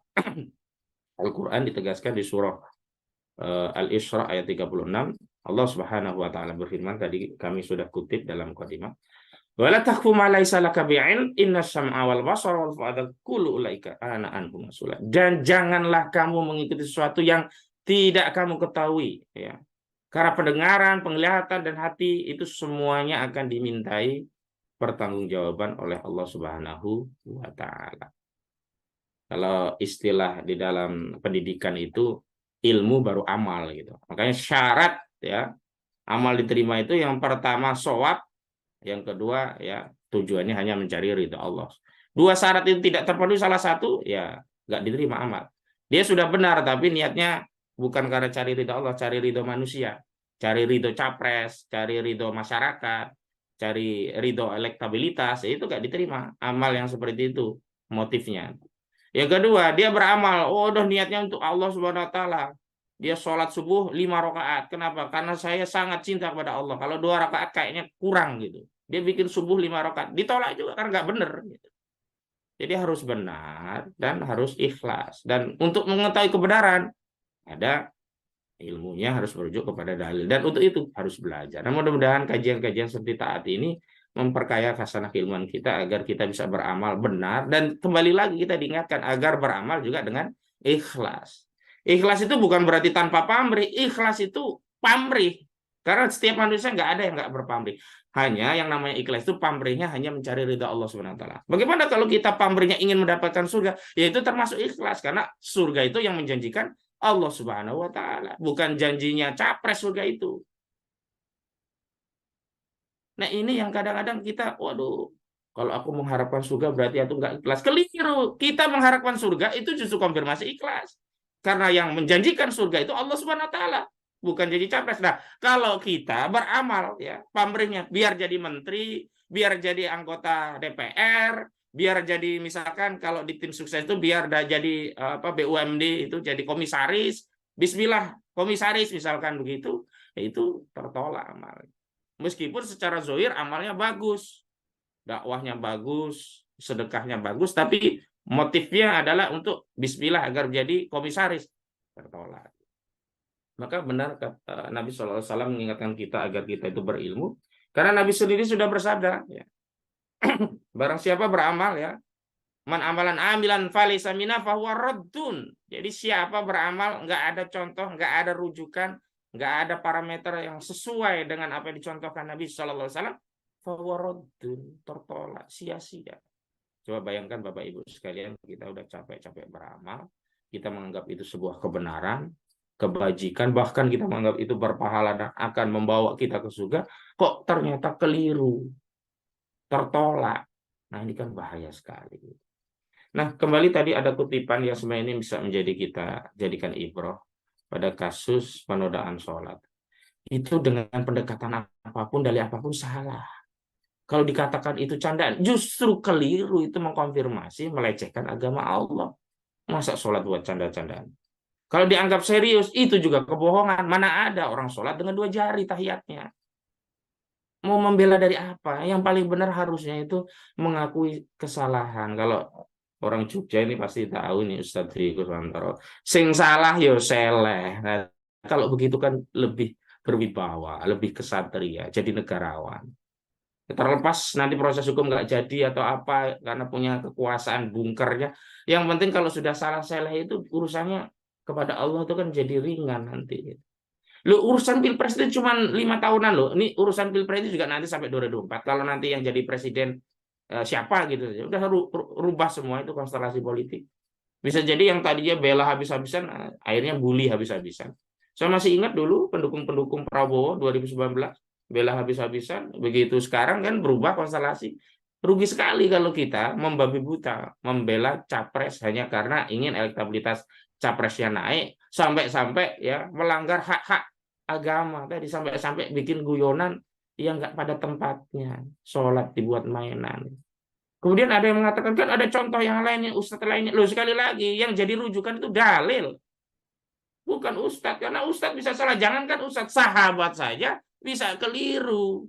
Al-Quran ditegaskan di surah Al-Isra ayat 36, Allah Subhanahu wa Ta'ala berfirman, tadi kami sudah kutip dalam mukadimah, wala takfu ma laisa laka bi'ilm inna sam'a wal basara wal fu'ada kullu ulaika ana anhum mas'ul. Dan janganlah kamu mengikuti sesuatu yang tidak kamu ketahui, ya. Karena pendengaran, penglihatan dan hati itu semuanya akan dimintai pertanggungjawaban oleh Allah Subhanahu wa Ta'ala. Kalau istilah di dalam pendidikan itu ilmu baru amal gitu. Makanya syarat ya amal diterima itu yang pertama shawab, yang kedua ya tujuannya hanya mencari ridha Allah. Dua syarat itu tidak terpenuhi salah satu ya nggak diterima amal. Dia sudah benar tapi niatnya bukan karena cari ridha Allah, cari ridha manusia, cari ridha capres, cari ridha masyarakat, cari ridha elektabilitas, ya itu nggak diterima amal yang seperti itu motifnya. Yang kedua, dia beramal. Oh, udah niatnya untuk Allah Subhanahu wa Ta'ala. Dia sholat subuh 5 rakaat. Kenapa? Karena saya sangat cinta kepada Allah. Kalau 2 rakaat kayaknya kurang gitu. Dia bikin subuh 5 rakaat. Ditolak juga karena nggak bener. Gitu. Jadi harus benar dan harus ikhlas. Dan untuk mengetahui kebenaran, ada ilmunya, harus merujuk kepada dalil. Dan untuk itu harus belajar. Nah, mudah-mudahan kajian-kajian seperti saat ini memperkaya khasanah keilmuan kita agar kita bisa beramal benar. Dan kembali lagi kita diingatkan agar beramal juga dengan ikhlas. Ikhlas itu bukan berarti tanpa pamrih. Ikhlas itu pamrih. Karena setiap manusia nggak ada yang nggak berpamrih. Hanya yang namanya ikhlas itu pamrihnya hanya mencari ridha Allah Subhanahu wa taala. Bagaimana kalau kita pamrihnya ingin mendapatkan surga? Ya itu termasuk ikhlas karena surga itu yang menjanjikan Allah Subhanahu wa taala, bukan janjinya capres surga itu. Nah, ini yang kadang-kadang kita, waduh, kalau aku mengharapkan surga berarti aku nggak ikhlas. Keliru. Kita mengharapkan surga itu justru konfirmasi ikhlas. Karena yang menjanjikan surga itu Allah Subhanahu wa taala, bukan jadi capres. Nah, kalau kita beramal ya, pamrihnya biar jadi menteri, biar jadi anggota DPR, biar jadi misalkan kalau di tim sukses itu biar jadi apa BUMD itu jadi komisaris, bismillah komisaris misalkan begitu, ya itu tertolak amal. Meskipun secara zahir amalnya bagus, dakwahnya bagus, sedekahnya bagus, tapi motifnya adalah untuk bismillah agar jadi komisaris, tertolak. Maka benar kata Nabi SAW mengingatkan kita agar kita itu berilmu, karena Nabi sendiri sudah bersabda, ya, barang siapa beramal ya, man amalan amilan falisa mina fahuwa raddun. Jadi siapa beramal nggak ada contoh, nggak ada rujukan, nggak ada parameter yang sesuai dengan apa yang dicontohkan Nabi SAW, fahuwa raddun, tertolak, sia-sia. Coba bayangkan Bapak Ibu sekalian, kita udah capek-capek beramal, kita menganggap itu sebuah kebenaran, kebajikan, bahkan kita menganggap itu berpahala dan akan membawa kita ke surga, kok ternyata keliru, tertolak. Nah, ini kan bahaya sekali. Nah, kembali tadi ada kutipan yang sebenarnya ini bisa menjadi kita jadikan ibroh pada kasus penodaan sholat. Itu dengan pendekatan apapun, dalih apapun salah. Kalau dikatakan itu candaan, justru keliru, itu mengkonfirmasi, melecehkan agama Allah. Masa sholat buat canda-candaan? Kalau dianggap serius, itu juga kebohongan. Mana ada orang sholat dengan 2 jari tahiyatnya. Mau membela dari apa? Yang paling benar harusnya itu mengakui kesalahan. Kalau orang Jogja ini pasti tahu nih Ustadz Riko Suwantoro. Sing salah yo seleh. Nah, kalau begitu kan lebih berwibawa, lebih kesatria, jadi negarawan. Terlepas nanti proses hukum nggak jadi atau apa karena punya kekuasaan bunkernya. Yang penting kalau sudah salah seleh itu urusannya kepada Allah itu kan jadi ringan nanti. Lo urusan pilpres itu cuma 5 tahunan loh. Ini urusan pilpres itu juga nanti sampai 2024. Kalau nanti yang jadi presiden siapa gitu, ya udah rubah semua itu konstelasi politik. Bisa jadi yang tadinya bela habis-habisan, akhirnya bully habis-habisan. Saya masih ingat dulu pendukung-pendukung Prabowo 2019 bela habis-habisan, begitu sekarang kan berubah konstelasi. Rugi sekali kalau kita membabi buta membela capres hanya karena ingin elektabilitas capresnya naik, sampai-sampai ya melanggar hak-hak agama tadi, sampai-sampai bikin guyonan yang nggak pada tempatnya, sholat dibuat mainan. Kemudian ada yang mengatakan kan ada contoh yang lainnya, ustadz lainnya. Loh, sekali lagi yang jadi rujukan itu dalil, bukan ustadz. Karena ustadz bisa salah, jangankan ustadz, sahabat saja bisa keliru.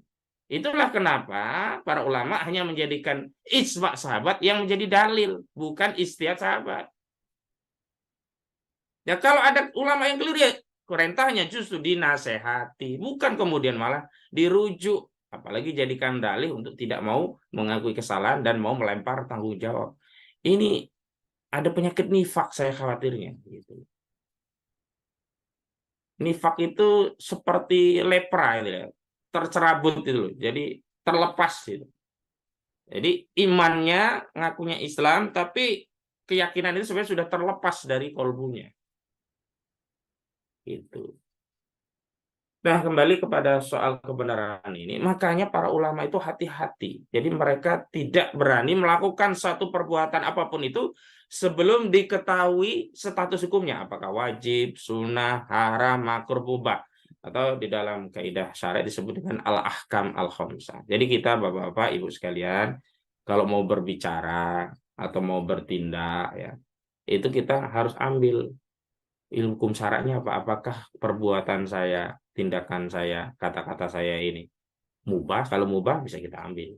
Itulah kenapa para ulama hanya menjadikan ijma sahabat yang menjadi dalil, bukan ijtihad sahabat. Ya kalau ada ulama yang keliru ya perintahnya justru dinasehati, bukan kemudian malah dirujuk, apalagi jadikan dalih untuk tidak mau mengakui kesalahan dan mau melempar tanggung jawab. Ini ada penyakit nifak, saya khawatirnya gitu. Nifak itu seperti lepra gitu ya, tercerabut itu loh. Jadi terlepas gitu. Jadi imannya ngakunya Islam tapi keyakinan itu sebenarnya sudah terlepas dari kolbunya. Gitu. Nah, kembali kepada soal kebenaran ini, makanya para ulama itu hati-hati. Jadi mereka tidak berani melakukan satu perbuatan apapun itu sebelum diketahui status hukumnya, apakah wajib, sunnah, haram, makruh, mubah, atau di dalam kaidah syariat disebut dengan al-ahkam al-khamsah. Jadi kita Bapak-bapak, Ibu sekalian, kalau mau berbicara atau mau bertindak ya, itu kita harus ambil ilmu hukum syaratnya apa? Apakah perbuatan saya, tindakan saya, kata-kata saya ini mubah? Kalau mubah bisa kita ambil.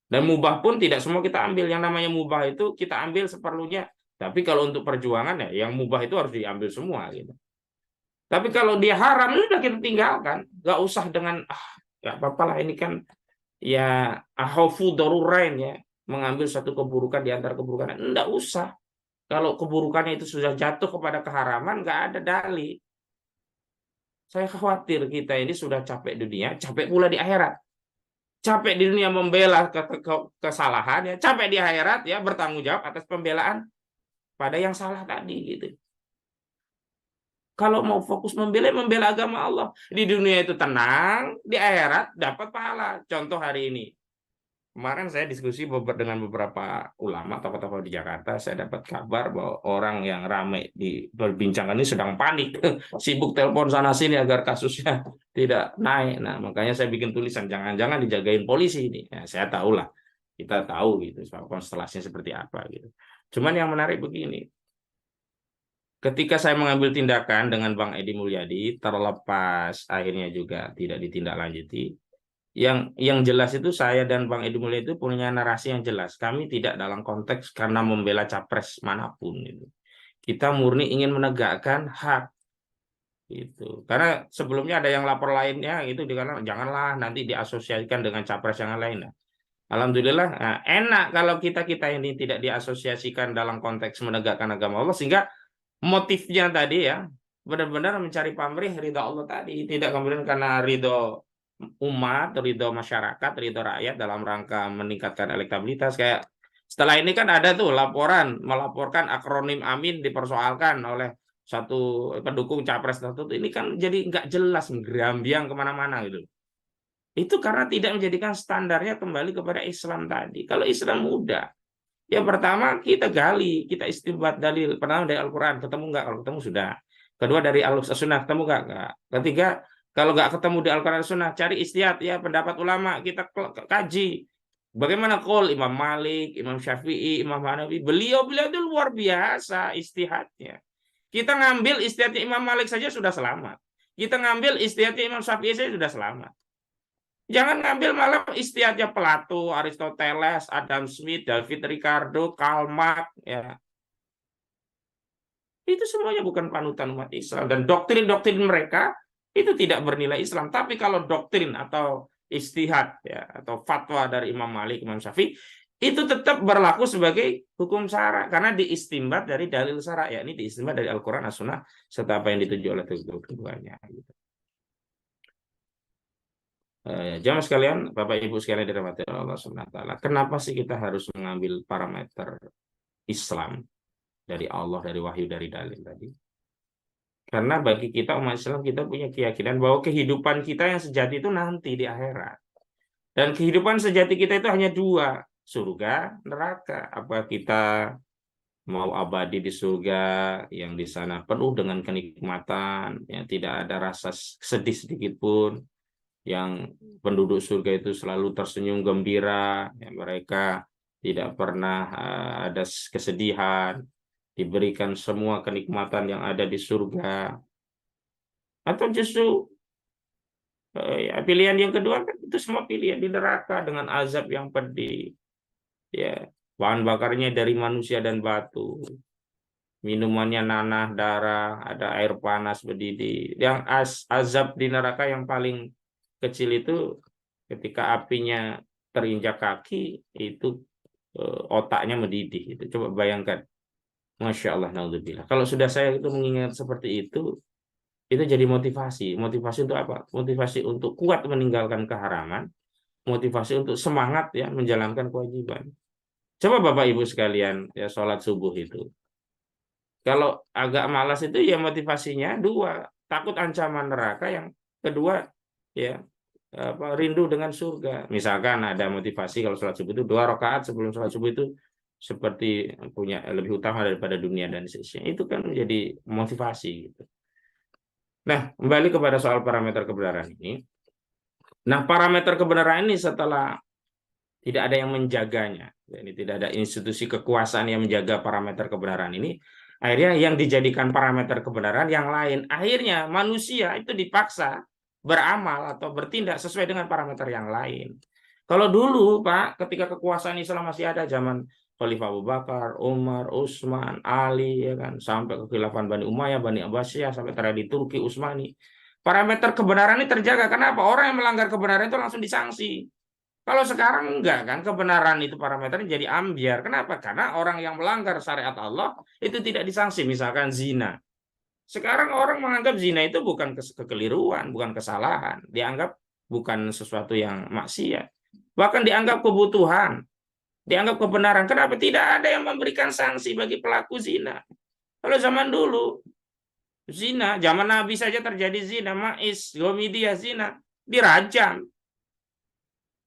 Dan mubah pun tidak semua kita ambil. Yang namanya mubah itu kita ambil seperlunya. Tapi kalau untuk perjuangan ya, yang mubah itu harus diambil semua gitu. Tapi kalau dia haram, ini udah kita tinggalkan. Gak usah dengan gak apa-apa lah ini kan ya ahaufu darurain ya, mengambil satu keburukan di antara keburukan. Enggak usah. Kalau keburukannya itu sudah jatuh kepada keharaman, nggak ada dalih. Saya khawatir kita ini sudah capek dunia, capek pula di akhirat. Capek di dunia membela kesalahan, ya, capek di akhirat ya bertanggung jawab atas pembelaan pada yang salah tadi gitu. Kalau mau fokus membela agama Allah, di dunia itu tenang, di akhirat dapat pahala. Contoh hari ini, kemarin saya diskusi dengan beberapa ulama tokoh-tokoh di Jakarta, saya dapat kabar bahwa orang yang ramai diperbincangkan ini sedang panik, sibuk telepon sana sini agar kasusnya tidak naik. Nah, makanya saya bikin tulisan, jangan-jangan dijagain polisi ini. Ya, saya tahu lah, kita tahu gitu, konstelasinya seperti apa gitu. Cuman yang menarik begini, ketika saya mengambil tindakan dengan Bang Edi Mulyadi, terlepas akhirnya juga tidak ditindaklanjuti, yang jelas itu saya dan Bang Edi Mulyadi itu punya narasi yang jelas. Kami tidak dalam konteks karena membela capres manapun itu. Kita murni ingin menegakkan hak itu. Karena sebelumnya ada yang lapor lainnya itu dikatakan janganlah nanti diasosiasikan dengan capres yang lain. Nah, alhamdulillah enak kalau kita ini tidak diasosiasikan dalam konteks menegakkan agama Allah, sehingga motifnya tadi ya benar-benar mencari pamrih ridho Allah tadi, tidak kemudian karena ridho umat, ridho masyarakat, ridho rakyat dalam rangka meningkatkan elektabilitas. Kayak setelah ini kan ada tuh melaporkan akronim Amin dipersoalkan oleh satu pendukung capres tertentu. Ini kan jadi nggak jelas, gerambiang kemana-mana gitu. Itu karena tidak menjadikan standarnya kembali kepada Islam tadi. Kalau Islam mudah, yang pertama kita gali, kita istinbat dalil. Pertama dari Al-Quran, ketemu nggak? Kalau ketemu sudah. Kedua dari Al-Sunnah, ketemu nggak? Nggak. Ketiga, kalau nggak ketemu di Al-Quran Sunnah, cari istihad ya pendapat ulama, kita kaji. Bagaimana qol Imam Malik, Imam Syafi'i, Imam Hanafi, beliau itu luar biasa istihadnya. Kita ngambil istihadnya Imam Malik saja sudah selamat. Kita ngambil istihadnya Imam Syafi'i saja sudah selamat. Jangan ngambil malah istihadnya Plato, Aristoteles, Adam Smith, David Ricardo, Karl Marx, ya. Itu semuanya bukan panutan umat Islam, dan doktrin-doktrin mereka itu tidak bernilai Islam. Tapi kalau doktrin atau istihad ya atau fatwa dari Imam Malik, Imam Syafi'i itu tetap berlaku sebagai hukum syara karena diistimbat dari dalil syara, yakni diistimbat dari Al-Qur'an, As-Sunnah serta apa yang dituju oleh keduanya gitu. Jamaah sekalian, Bapak Ibu sekalian dirahmati Allah Subhanahu wa taala. Kenapa sih kita harus mengambil parameter Islam dari Allah, dari wahyu, dari dalil tadi? Karena bagi kita umat Islam, kita punya keyakinan bahwa kehidupan kita yang sejati itu nanti di akhirat. Dan kehidupan sejati kita itu hanya dua, surga, neraka. Apa kita mau abadi di surga yang di sana penuh dengan kenikmatan, yang tidak ada rasa sedih sedikit pun, yang penduduk surga itu selalu tersenyum gembira, ya, mereka tidak pernah ada kesedihan, diberikan semua kenikmatan yang ada di surga. Atau justru ya, pilihan yang kedua kan itu semua pilihan di neraka dengan azab yang pedih. Ya, bahan bakarnya dari manusia dan batu. Minumannya nanah, darah, ada air panas mendidih. Yang azab di neraka yang paling kecil itu ketika apinya terinjak kaki itu otaknya mendidih. Itu coba bayangkan. Masya Allah, naudzubillah. Kalau sudah saya itu mengingat seperti itu jadi motivasi. Motivasi untuk apa? Motivasi untuk kuat meninggalkan keharaman, motivasi untuk semangat ya menjalankan kewajiban. Coba Bapak Ibu sekalian ya sholat subuh itu. Kalau agak malas itu ya motivasinya dua, takut ancaman neraka, yang kedua ya rindu dengan surga. Misalkan ada motivasi kalau sholat subuh itu 2 rakaat sebelum sholat subuh itu seperti punya lebih utama daripada dunia dan seterusnya. Itu kan menjadi motivasi gitu. Nah, kembali kepada soal parameter kebenaran ini. Nah, parameter kebenaran ini setelah tidak ada yang menjaganya, ini tidak ada institusi kekuasaan yang menjaga parameter kebenaran ini, akhirnya yang dijadikan parameter kebenaran yang lain. Akhirnya manusia itu dipaksa beramal atau bertindak sesuai dengan parameter yang lain. Kalau dulu, Pak, ketika kekuasaan Islam masih ada zaman Khalifah Abu Bakar, Umar, Utsman, Ali, ya kan, sampai kekhilafan Bani Umayyah, Bani Abbasiyah, sampai terakhir di Turki, Utsmani. Parameter kebenaran ini terjaga. Kenapa? Orang yang melanggar kebenaran itu langsung disanksi. Kalau sekarang enggak kan, kebenaran itu parameternya jadi ambiar. Kenapa? Karena orang yang melanggar syariat Allah itu tidak disanksi. Misalkan zina. Sekarang orang menganggap zina itu bukan kekeliruan, bukan kesalahan. Dianggap bukan sesuatu yang maksiat. Bahkan dianggap kebutuhan, dianggap kebenaran. Kenapa? Tidak ada yang memberikan sanksi bagi pelaku zina. Kalau zaman dulu, zina, zaman Nabi saja terjadi zina, Ma'is, Gomidia zina, dirajam.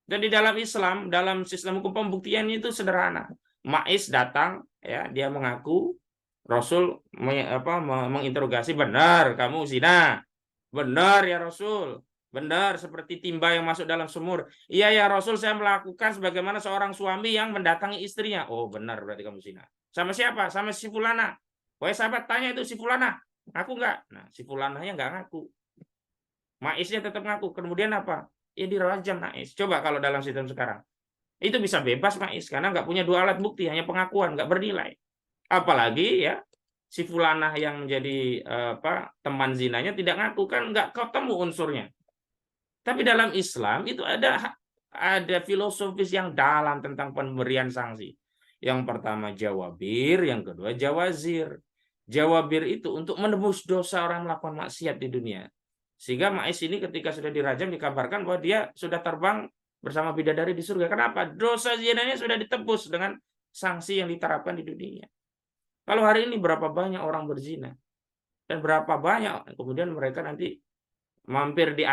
Dan di dalam Islam, dalam sistem hukum pembuktiannya itu sederhana. Ma'is datang, ya, dia mengaku Rasul menginterogasi, benar kamu zina, benar ya Rasul, benar seperti timba yang masuk dalam sumur. Iya ya Rasul, saya melakukan sebagaimana seorang suami yang mendatangi istrinya. Oh benar berarti kamu zina. Sama siapa? Sama si Fulana. Wahai sahabat, tanya itu si Fulana. Ngaku nggak? Nah si Fulananya nggak ngaku. Maisnya tetap ngaku. Kemudian apa? Ya dirajam Maiz. Coba kalau dalam sistem sekarang. Itu bisa bebas Maiz karena nggak punya dua alat bukti, hanya pengakuan, nggak bernilai. Apalagi ya si Fulanah yang menjadi teman zinanya tidak ngaku, kan nggak ketemu unsurnya. Tapi dalam Islam itu ada filosofis yang dalam tentang pemberian sanksi. Yang pertama jawabir, yang kedua jawazir. Jawabir itu untuk menebus dosa orang melakukan maksiat di dunia. Sehingga Ma'is ini ketika sudah dirajam dikabarkan bahwa dia sudah terbang bersama bidadari di surga. Kenapa? Dosa zinanya sudah ditebus dengan sanksi yang diterapkan di dunia. Kalau hari ini berapa banyak orang berzina dan berapa banyak kemudian mereka nanti mampir di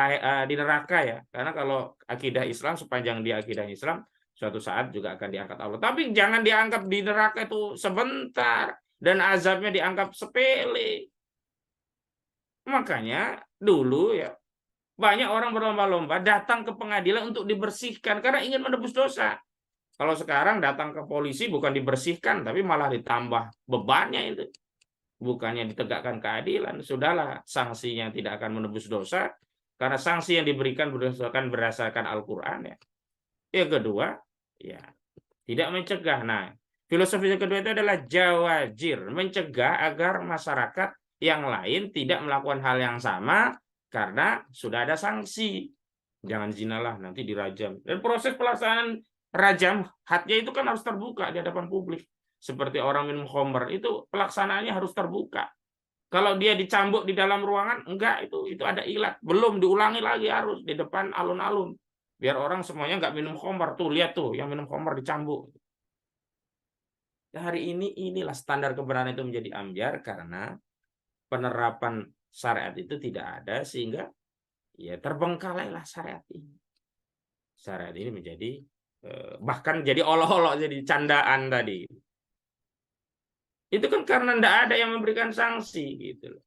neraka ya. Karena kalau akidah Islam, sepanjang dia akidah Islam, suatu saat juga akan diangkat Allah. Tapi jangan dianggap di neraka itu sebentar dan azabnya dianggap sepele. Makanya dulu ya banyak orang berlomba-lomba datang ke pengadilan untuk dibersihkan karena ingin menebus dosa. Kalau sekarang datang ke polisi bukan dibersihkan tapi malah ditambah bebannya itu. Bukannya ditegakkan keadilan, sudahlah sanksinya tidak akan menebus dosa karena sanksi yang diberikan berdasarkan Al-Qur'an ya. Yang kedua, ya tidak mencegah. Nah, filosofi yang kedua itu adalah jawajir, mencegah agar masyarakat yang lain tidak melakukan hal yang sama karena sudah ada sanksi. Jangan zinalah, nanti dirajam. Dan proses pelaksanaan rajam hadnya itu kan harus terbuka di hadapan publik. Seperti orang minum khamr itu pelaksanaannya harus terbuka. Kalau dia dicambuk di dalam ruangan, enggak, itu ada ilat. Belum diulangi lagi harus di depan alun-alun. Biar orang semuanya enggak minum khamr. Tuh, lihat tuh, yang minum khamr dicambuk. Hari ini inilah standar kebenaran itu menjadi ambyar karena penerapan syariat itu tidak ada sehingga ya terbengkalailah syariat ini. Syariat ini menjadi bahkan jadi olok-olok, jadi candaan tadi. Itu kan karena tidak ada yang memberikan sanksi gitu loh.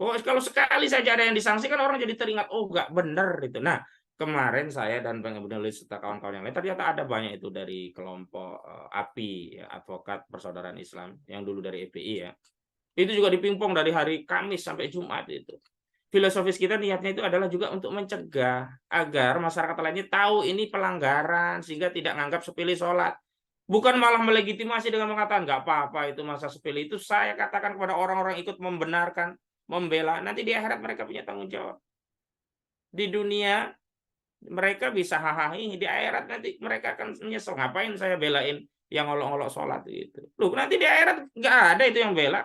Oh, kalau sekali saja ada yang disangsikan orang jadi teringat, oh nggak benar itu. Nah, kemarin saya dan Bang Abdul serta kawan-kawan yang lain ternyata ada banyak itu dari kelompok API, ya, Advokat Persaudaraan Islam yang dulu dari EPI ya. Itu juga dipingpong dari hari Kamis sampai Jumat itu. Filosofis kita niatnya itu adalah juga untuk mencegah agar masyarakat lainnya tahu ini pelanggaran sehingga tidak menganggap sepele sholat. Bukan malah melegitimasi dengan mengatakan nggak apa-apa itu masa sepele. Itu saya katakan kepada orang-orang ikut membenarkan, membela. Nanti di akhirat mereka punya tanggung jawab. Di dunia mereka bisa hahaha, di akhirat nanti mereka akan menyesal. Ngapain saya belain yang olok-olok sholat gitu. Loh, nanti di akhirat nggak ada itu yang bela.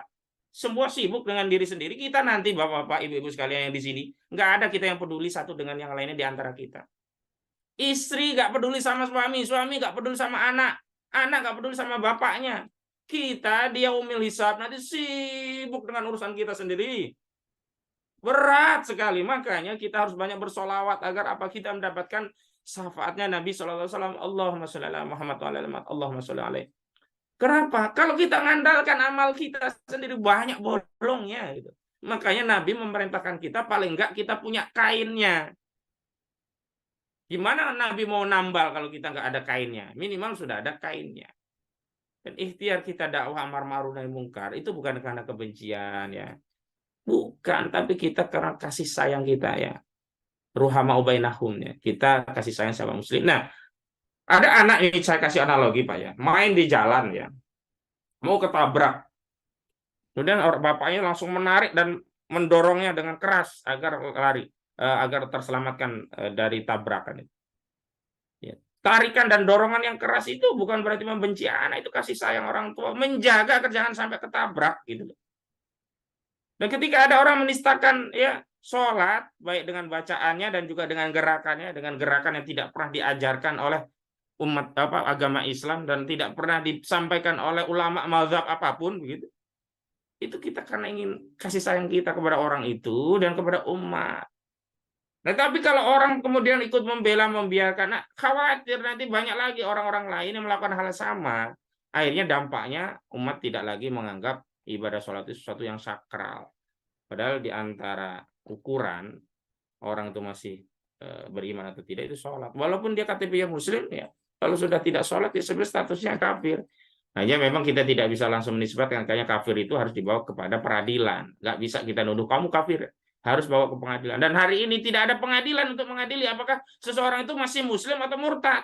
Semua sibuk dengan diri sendiri. Kita nanti bapak-bapak, ibu-ibu sekalian yang di sini, nggak ada kita yang peduli satu dengan yang lainnya di antara kita. Istri nggak peduli sama suami, suami nggak peduli sama anak, anak nggak peduli sama bapaknya. Kita dia umil hisab, nanti sibuk dengan urusan kita sendiri. Berat sekali, makanya kita harus banyak bersolawat agar apa kita mendapatkan syafaatnya Nabi SAW. Allahumma sholli ala Muhammad wa ala Muhammad. Allahumma sholli alaihi. Kenapa? Kalau kita ngandalkan amal kita sendiri banyak bolongnya gitu. Makanya Nabi memerintahkan kita paling enggak kita punya kainnya. Gimana Nabi mau nambal kalau kita enggak ada kainnya? Minimal sudah ada kainnya. Dan ikhtiar kita dakwah amar ma'ruf nahi mungkar itu bukan karena kebencian ya. Bukan, tapi kita karena kasih sayang kita ya. Ruhama ubainahum ya. Kita kasih sayang sama muslim. Nah, Ada anak ini saya kasih analogi Pak ya, main di jalan ya, mau ketabrak, kemudian bapaknya langsung menarik dan mendorongnya dengan keras agar lari, agar terselamatkan dari tabrakan itu. Ya. Tarikan dan dorongan yang keras itu bukan berarti membenci anak, itu kasih sayang orang tua, menjaga agar jangan sampai ketabrak gitu. Dan ketika ada orang menistakan ya sholat, baik dengan bacaannya dan juga dengan gerakannya, dengan gerakan yang tidak pernah diajarkan oleh umat agama Islam dan tidak pernah disampaikan oleh ulama mazhab apapun begitu. Itu kita karena ingin kasih sayang kita kepada orang itu dan kepada umat. Nah, tapi kalau orang kemudian ikut membela, membiarkan, nah, khawatir nanti banyak lagi orang-orang lain yang melakukan hal sama. Akhirnya dampaknya umat tidak lagi menganggap ibadah sholat itu sesuatu yang sakral. Padahal di antara ukuran orang itu masih beriman atau tidak itu sholat. Walaupun dia KTP yang muslim ya, kalau sudah tidak sholat ya sebenarnya statusnya kafir. Hanya memang kita tidak bisa langsung menisbatkan kayaknya kafir itu harus dibawa kepada peradilan. Nggak bisa kita nuduh kamu kafir, harus bawa ke pengadilan. Dan hari ini tidak ada pengadilan untuk mengadili apakah seseorang itu masih muslim atau murtad.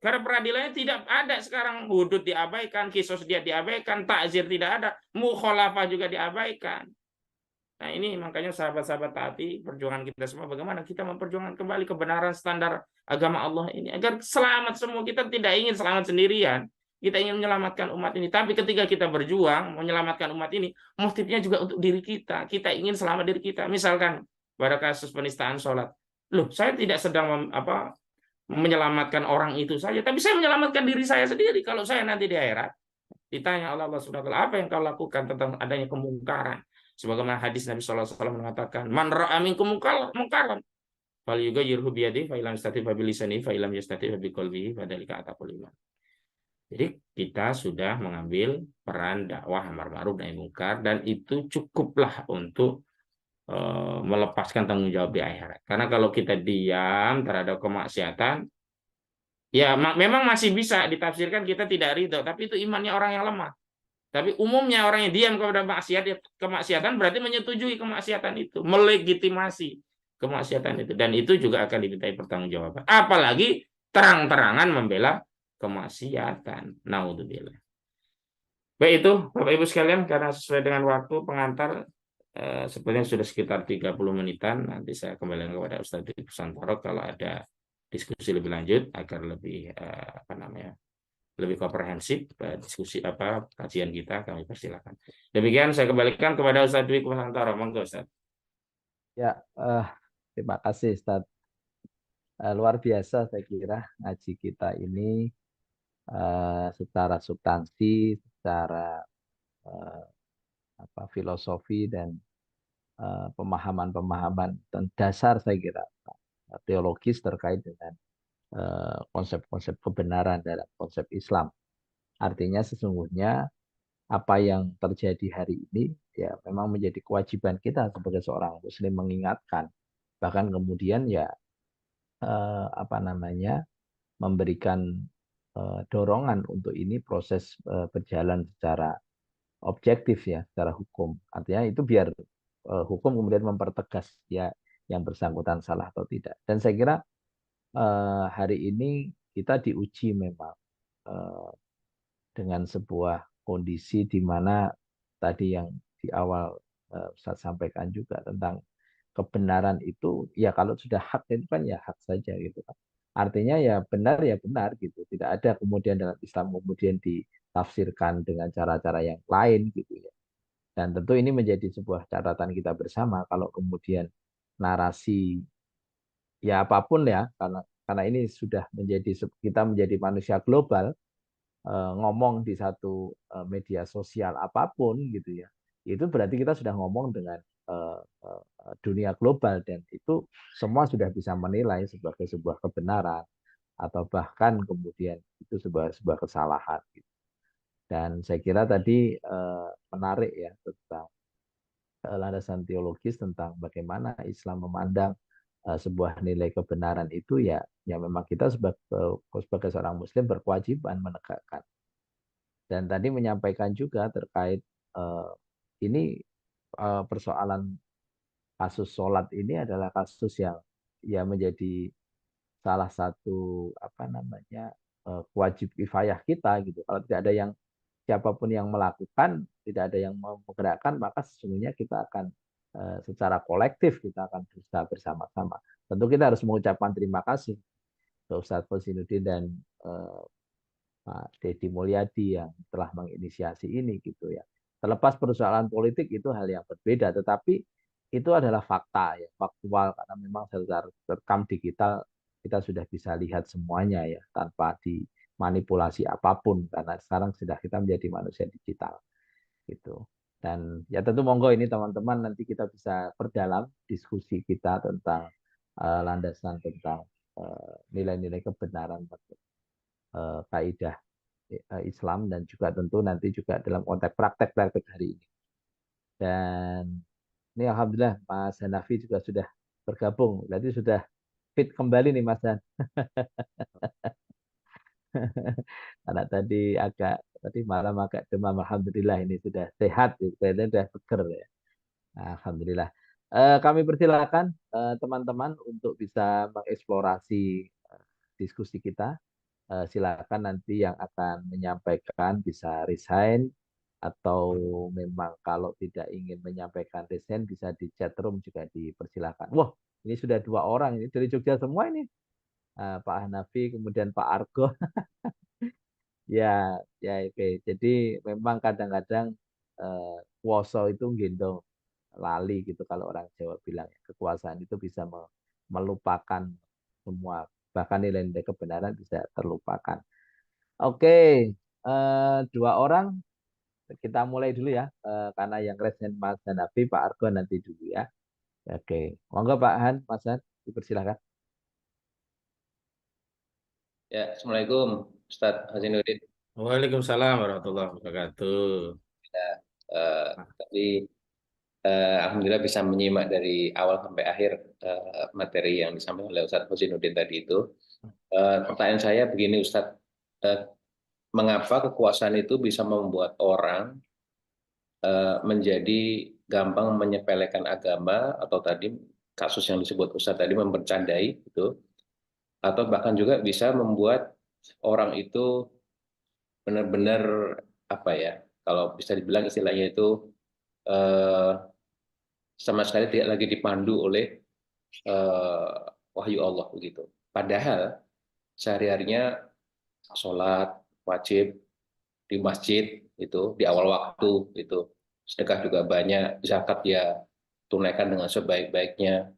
Karena peradilannya tidak ada sekarang, hudud diabaikan, kisos dia diabaikan, takzir tidak ada, mukhalafah juga diabaikan. Nah ini makanya sahabat-sahabat taati perjuangan kita semua bagaimana kita memperjuangkan kembali kebenaran standar agama Allah ini agar selamat semua. Kita tidak ingin selamat sendirian, kita ingin menyelamatkan umat ini. Tapi ketika kita berjuang menyelamatkan umat ini, motifnya juga untuk diri kita. Kita ingin selamat diri kita. Misalkan pada kasus penistaan sholat, loh saya tidak sedang menyelamatkan orang itu saja, tapi saya menyelamatkan diri saya sendiri. Kalau saya nanti di akhirat ditanya oleh Allah Subhanahu wa taala, apa yang kau lakukan tentang adanya kemungkaran? Sebagaimana hadis Nabi sallallahu alaihi wasallam mengatakan, "Man ra'a minkum mungkaran, falyughayyirhu bi yadihi, fa illam yastati' fa bi lisanihi, fa illam yastati' fa bi qalbihi, fa dzalika ataqul iman." Jadi kita sudah mengambil peran dakwah amar ma'ruf nahi munkar dan itu cukuplah untuk melepaskan tanggung jawab di akhirat. Karena kalau kita diam terhadap kemaksiatan, ya memang masih bisa ditafsirkan kita tidak ridho, tapi itu imannya orang yang lemah. Tapi umumnya orang yang diam kepada maksiat, kemaksiatan berarti menyetujui kemaksiatan itu, melegitimasi kemaksiatan itu, dan itu juga akan dimintai pertanggungjawaban. Apalagi terang-terangan membela kemaksiatan. Naudzubillah. Baik itu, Bapak Ibu sekalian, karena sesuai dengan waktu pengantar, sebenarnya sudah sekitar 30 menitan. Nanti saya kembali kepada Ustadz Kusantoro kalau ada diskusi lebih lanjut agar lebih apa namanya lebih komprehensif diskusi kajian kita kami persilakan. Demikian saya kembalikan kepada Ustadz Dwi Kusantoro. Monggo Ustadz. Ya, terima kasih Ustaz. Luar biasa saya kira ngaji kita ini secara substansi, secara eh, filosofi dan pemahaman-pemahaman dasar saya kira teologis terkait dengan konsep-konsep kebenaran dalam konsep Islam. Artinya sesungguhnya apa yang terjadi hari ini ya memang menjadi kewajiban kita sebagai seorang muslim mengingatkan, bahkan kemudian ya apa namanya memberikan dorongan untuk ini proses berjalan secara objektif ya, secara hukum. Artinya itu biar hukum kemudian mempertegas ya yang bersangkutan salah atau tidak. Dan saya kira hari ini kita diuji memang eh, dengan sebuah kondisi di mana tadi yang di awal saya sampaikan juga tentang kebenaran itu ya kalau sudah hak itu kan ya hak saja gitu kan. Artinya ya benar gitu. Tidak ada kemudian dalam Islam kemudian ditafsirkan dengan cara-cara yang lain gitu ya. Dan tentu ini menjadi sebuah catatan kita bersama kalau kemudian narasi ya apapun ya karena ini sudah menjadi kita menjadi manusia global ngomong di satu media sosial apapun gitu ya, itu berarti kita sudah ngomong dengan dunia global dan itu semua sudah bisa menilai sebagai sebuah kebenaran atau bahkan kemudian itu sebuah sebuah kesalahan. Gitu. Dan saya kira tadi menarik ya tentang landasan teologis tentang bagaimana Islam memandang sebuah nilai kebenaran itu ya memang kita sebagai seorang Muslim berkewajiban menegakkan. Dan tadi menyampaikan juga terkait ini persoalan kasus sholat ini adalah kasus yang ya menjadi salah satu apa namanya wajib kifayah kita gitu. Kalau tidak ada yang siapapun yang melakukan, tidak ada yang mau menggerakkan, maka sesungguhnya kita akan secara kolektif kita akan berusaha bersama-sama. Tentu kita harus mengucapkan terima kasih ke Ustadz Fosinuddin dan eh, Pak Deddy Mulyadi yang telah menginisiasi ini gitu ya. Terlepas persoalan politik itu hal yang berbeda, tetapi itu adalah fakta ya, faktual karena memang secara rekam digital kita sudah bisa lihat semuanya ya tanpa dimanipulasi apapun karena sekarang sudah kita menjadi manusia digital gitu. Dan ya tentu monggo ini teman-teman nanti kita bisa perdalam diskusi kita tentang landasan tentang nilai-nilai kebenaran kaidah Islam dan juga tentu nanti juga dalam konteks praktek-praktek hari ini. Dan ini alhamdulillah Mas Hanafi juga sudah bergabung. Berarti sudah fit kembali nih Mas Han. Karena tadi malam agak demam. Alhamdulillah ini sudah sehat, kelihatannya sudah seger ya. Alhamdulillah. Kami persilakan teman-teman untuk bisa mengeksplorasi diskusi kita. Silakan nanti yang akan menyampaikan bisa resign atau memang kalau tidak ingin menyampaikan resign bisa di chat room juga dipersilakan. Wah, ini sudah 2 orang ini dari Jogja semua ini. Pak Hanafi kemudian Pak Argo. Ya, ya oke. Jadi memang kadang-kadang kuoso itu gendong lali gitu kalau orang Jawa bilang ya. Kekuasaan itu bisa melupakan semua bahkan nilai-nilai kebenaran bisa terlupakan. Oke, 2 orang kita mulai dulu ya, karena yang resen Mas Hanafi, Pak Argo nanti dulu ya. Oke, monggo Pak Han, Mas Han, dipersilakan. Ya, Assalamualaikum Ustadz Hazinuddin. Waalaikumsalam warahmatullahi wabarakatuh. Ya, tadi Alhamdulillah bisa menyimak dari awal sampai akhir materi yang disampaikan oleh Ustadz Hazinuddin tadi itu. Pertanyaan saya begini Ustadz, mengapa kekuasaan itu bisa membuat orang menjadi gampang menyepelekan agama atau tadi kasus yang disebut Ustadz tadi membercandai itu, atau bahkan juga bisa membuat orang itu benar-benar apa ya, kalau bisa dibilang istilahnya itu eh, sama sekali tidak lagi dipandu oleh eh, wahyu Allah begitu. Padahal sehari-harinya sholat wajib di masjid itu di awal waktu itu, sedekah juga banyak, zakat ya tunaikan dengan sebaik-baiknya.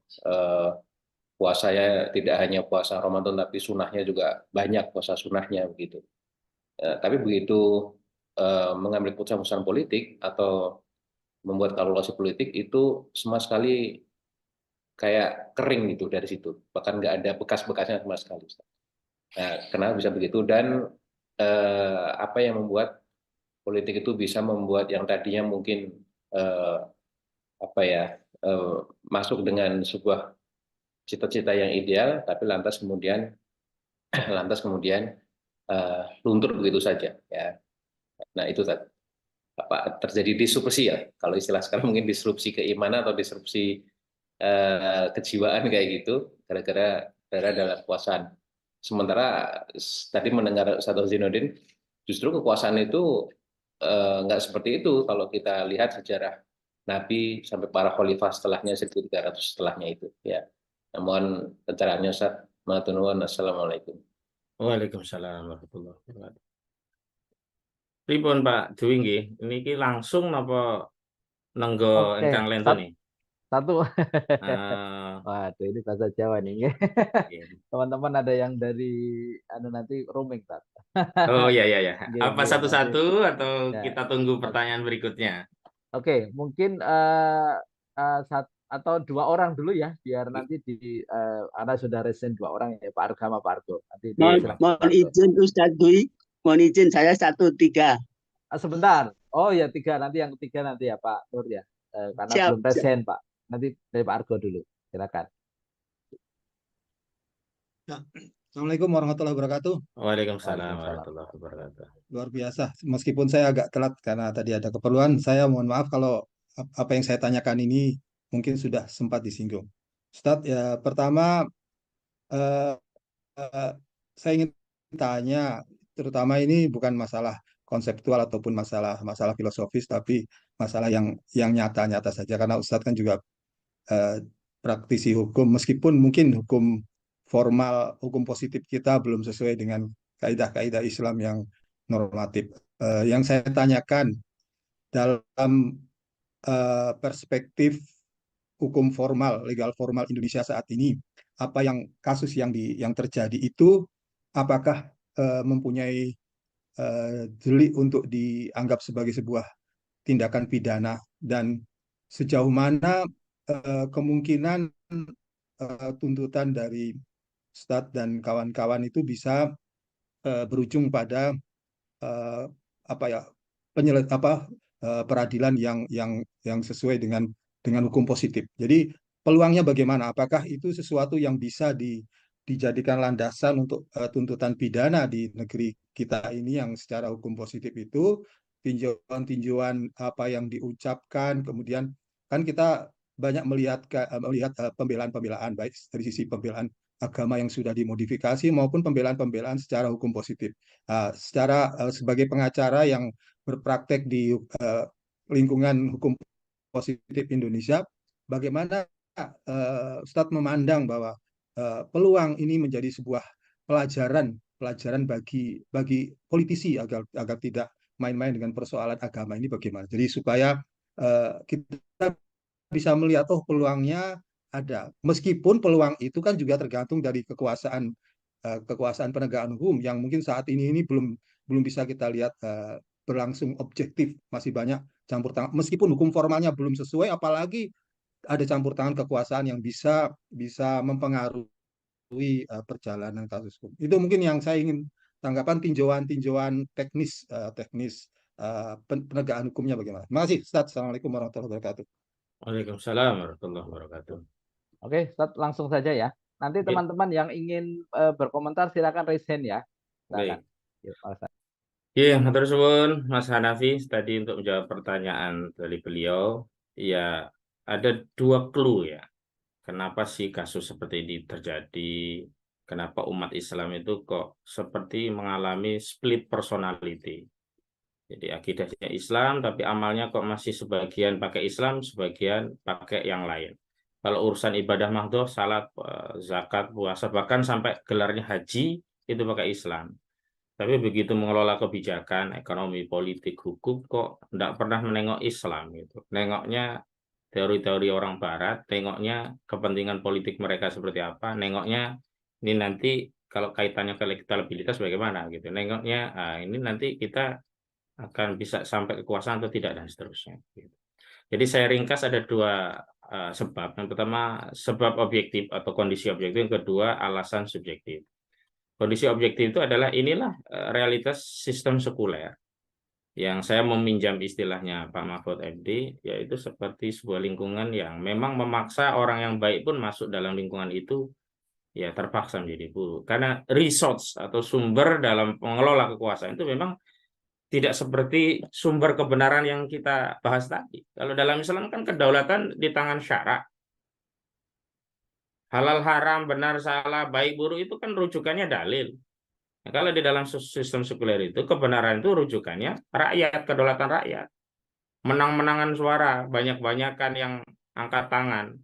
Puasanya tidak hanya puasa Ramadan tapi sunahnya juga banyak, puasa sunahnya begitu. Tapi begitu mengambil keputusan politik atau membuat kalkulasi politik itu sama sekali kayak kering gitu dari situ, bahkan nggak ada bekas-bekasnya sama sekali. Nah, kenapa bisa begitu dan apa yang membuat politik itu bisa membuat yang tadinya mungkin eh, apa ya eh, masuk dengan sebuah cita-cita yang ideal, tapi lantas kemudian luntur begitu saja ya. Nah itu apa terjadi disrupsi ya, kalau istilah sekarang mungkin disrupsi keimanan atau disrupsi kejiwaan kayak gitu gara-gara berada dalam kekuasaan. Sementara tadi mendengar Ustadz Zainuddin, justru kekuasaan itu nggak seperti itu kalau kita lihat sejarah Nabi sampai para khalifah setelahnya 1300 setelahnya itu ya. Namun pencerahannya Ustadz, Assalamualaikum. Waalaikumsalam warahmatullahi wabarakatuh. Pripun Pak Dwi nggih, niki langsung napa nenggo Oke, ingkang lenten nih? satu. Eh, Waduh, ini bahasa Jawa nih. nggih. Teman-teman ada yang dari anu nanti roaming, Pak. Oh ya ya ya. Nggih, Apa nggih, nanti satu-satu atau ya. kita tunggu pertanyaan berikutnya? Oke, mungkin atau 2 orang dulu ya, biar nanti Anda sudah resen 2 orang ya, Pak Arga sama Pak Argo. Nanti Iya, dipersilakan Pak Mohon Argo. izin Ustadz Dwi, mohon izin saya 1-3. Sebentar. Oh ya 3, nanti yang ketiga nanti ya Pak Nur ya. Karena Siap, belum resen Pak. Nanti dari Pak Argo dulu. Silakan. Ya. Assalamualaikum warahmatullahi wabarakatuh. Waalaikumsalam Waalaikumsalam. warahmatullahi wabarakatuh. Luar biasa. Meskipun saya agak telat karena tadi ada keperluan, saya mohon maaf kalau apa yang saya tanyakan ini mungkin sudah sempat disinggung. Ustadz, ya pertama eh, saya ingin tanya, terutama ini bukan masalah konseptual ataupun masalah filosofis, tapi masalah yang nyata-nyata saja. Karena Ustadz kan juga eh, praktisi hukum, meskipun mungkin hukum formal, hukum positif kita belum sesuai dengan kaidah-kaidah Islam yang normatif. Yang saya tanyakan dalam perspektif hukum formal, legal formal Indonesia saat ini, apa yang kasus yang terjadi itu, apakah mempunyai delik untuk dianggap sebagai sebuah tindakan pidana, dan sejauh mana kemungkinan tuntutan dari Ustadz dan kawan-kawan itu bisa berujung pada eh, apa ya peradilan yang sesuai dengan hukum positif. Jadi peluangnya bagaimana? Apakah itu sesuatu yang bisa dijadikan landasan untuk tuntutan pidana di negeri kita ini yang secara hukum positif itu, tinjauan-tinjauan apa yang diucapkan, kemudian kan kita banyak melihat pembelaan-pembelaan baik dari sisi pembelaan agama yang sudah dimodifikasi maupun pembelaan-pembelaan secara hukum positif. Sebagai pengacara yang berpraktek di lingkungan hukum positif Indonesia, bagaimana Ustadz memandang bahwa peluang ini menjadi sebuah pelajaran bagi politisi agar tidak main-main dengan persoalan agama ini, bagaimana? Jadi supaya kita bisa melihat peluangnya ada. Meskipun peluang itu kan juga tergantung dari kekuasaan penegakan hukum yang mungkin saat ini belum belum bisa kita lihat berlangsung objektif, masih banyak campur tangan. Meskipun hukum formalnya belum sesuai, apalagi ada campur tangan kekuasaan yang bisa bisa mempengaruhi perjalanan kasus hukum. Itu mungkin yang saya ingin tanggapan, tinjauan-tinjauan teknis penegakan hukumnya bagaimana. Terima kasih, Ustaz. Assalamualaikum warahmatullahi wabarakatuh. Waalaikumsalam warahmatullahi wabarakatuh. Oke, Ustadz, langsung saja ya. Nanti Ya, teman-teman yang ingin berkomentar silakan raise hand ya. Silakan. baik. Yuk, Pak Ustadz. Ya, matur suwun Mas Hanafi tadi untuk menjawab pertanyaan dari beliau. Ya, ada dua clue ya. Kenapa sih kasus seperti ini terjadi? Kenapa umat Islam itu kok seperti mengalami split personality? Jadi akidahnya Islam, tapi amalnya kok masih sebagian pakai Islam, sebagian pakai yang lain. Kalau urusan ibadah mahdoh, salat, zakat, puasa, bahkan sampai gelarnya haji, itu pakai Islam. Tapi begitu mengelola kebijakan, ekonomi, politik, hukum, kok tidak pernah menengok Islam gitu. Nengoknya teori-teori orang Barat, nengoknya kepentingan politik mereka seperti apa, nengoknya ini nanti kalau kaitannya ke elektabilitas bagaimana gitu. Nengoknya ini nanti kita akan bisa sampai kekuasaan atau tidak dan seterusnya. Gitu. Jadi saya ringkas ada dua sebab. Yang pertama sebab objektif atau kondisi objektif, yang kedua alasan subjektif. Kondisi objektif itu adalah inilah realitas sistem sekuler yang saya meminjam istilahnya Pak Mahfud MD, yaitu seperti sebuah lingkungan yang memang memaksa orang yang baik pun masuk dalam lingkungan itu, ya terpaksa menjadi buruk. Karena resource atau sumber dalam mengelola kekuasaan itu memang tidak seperti sumber kebenaran yang kita bahas tadi. Kalau dalam Islam kan kedaulatan di tangan syara. Halal haram, benar salah, baik buruk itu kan rujukannya dalil. Nah, kalau di dalam sistem sekuler itu kebenaran itu rujukannya rakyat, kedaulatan rakyat. Menang-menangan suara, banyak-banyakan yang angkat tangan.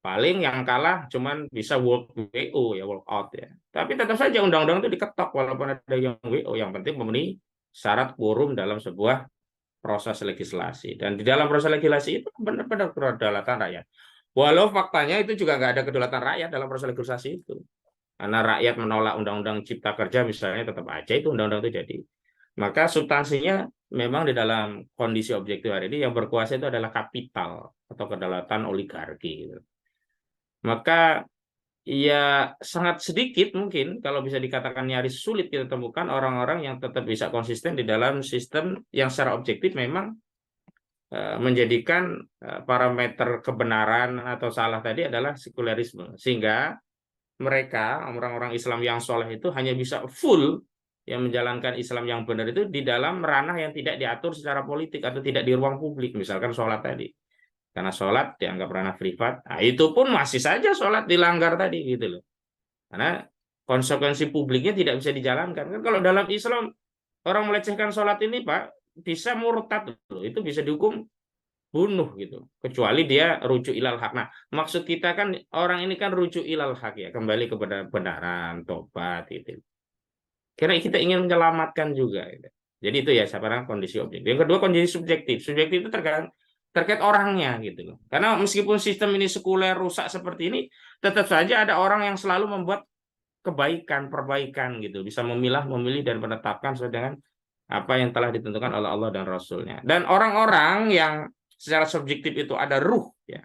Paling yang kalah cuman bisa walk WO ya, walk out ya. Tapi tetap saja undang-undang itu diketok walaupun ada yang WO, yang penting memenuhi syarat quorum dalam sebuah proses legislasi. Dan di dalam proses legislasi itu benar-benar kedaulatan rakyat. Walau faktanya itu juga nggak ada kedaulatan rakyat dalam proses legislasi itu. Karena rakyat menolak undang-undang cipta kerja misalnya, tetap aja itu undang-undang itu jadi. Maka substansinya memang di dalam kondisi objektif hari ini yang berkuasa itu adalah kapital atau kedaulatan oligarki. Gitu. Maka ya sangat sedikit mungkin kalau bisa dikatakan nyaris sulit kita temukan orang-orang yang tetap bisa konsisten di dalam sistem yang secara objektif memang menjadikan parameter kebenaran atau salah tadi adalah sekulerisme. Sehingga mereka, orang-orang Islam yang soleh itu hanya bisa full yang menjalankan Islam yang benar itu di dalam ranah yang tidak diatur secara politik atau tidak di ruang publik, misalkan sholat tadi. Karena sholat dianggap ranah privat, nah itu pun masih saja sholat dilanggar tadi gitu loh. Karena konsekuensi publiknya tidak bisa dijalankan. Kan kalau dalam Islam orang melecehkan sholat ini Pak bisa murtad loh, itu bisa dihukum bunuh gitu, kecuali dia rujuk ilal hak. Nah, maksud kita kan orang ini kan rujuk ilal hak ya, kembali kepada kebenaran, tobat gitu. Karena kita ingin menyelamatkan juga gitu. Jadi itu ya sekarang kondisi objektif. Yang kedua kondisi subjektif. Subjektif itu terkait orangnya gitu loh. Karena meskipun sistem ini sekuler rusak seperti ini, tetap saja ada orang yang selalu membuat kebaikan, perbaikan gitu, bisa memilih dan menetapkan sesuai dengan apa yang telah ditentukan oleh Allah dan Rasul-Nya. Dan orang-orang yang secara subjektif itu ada ruh, ya,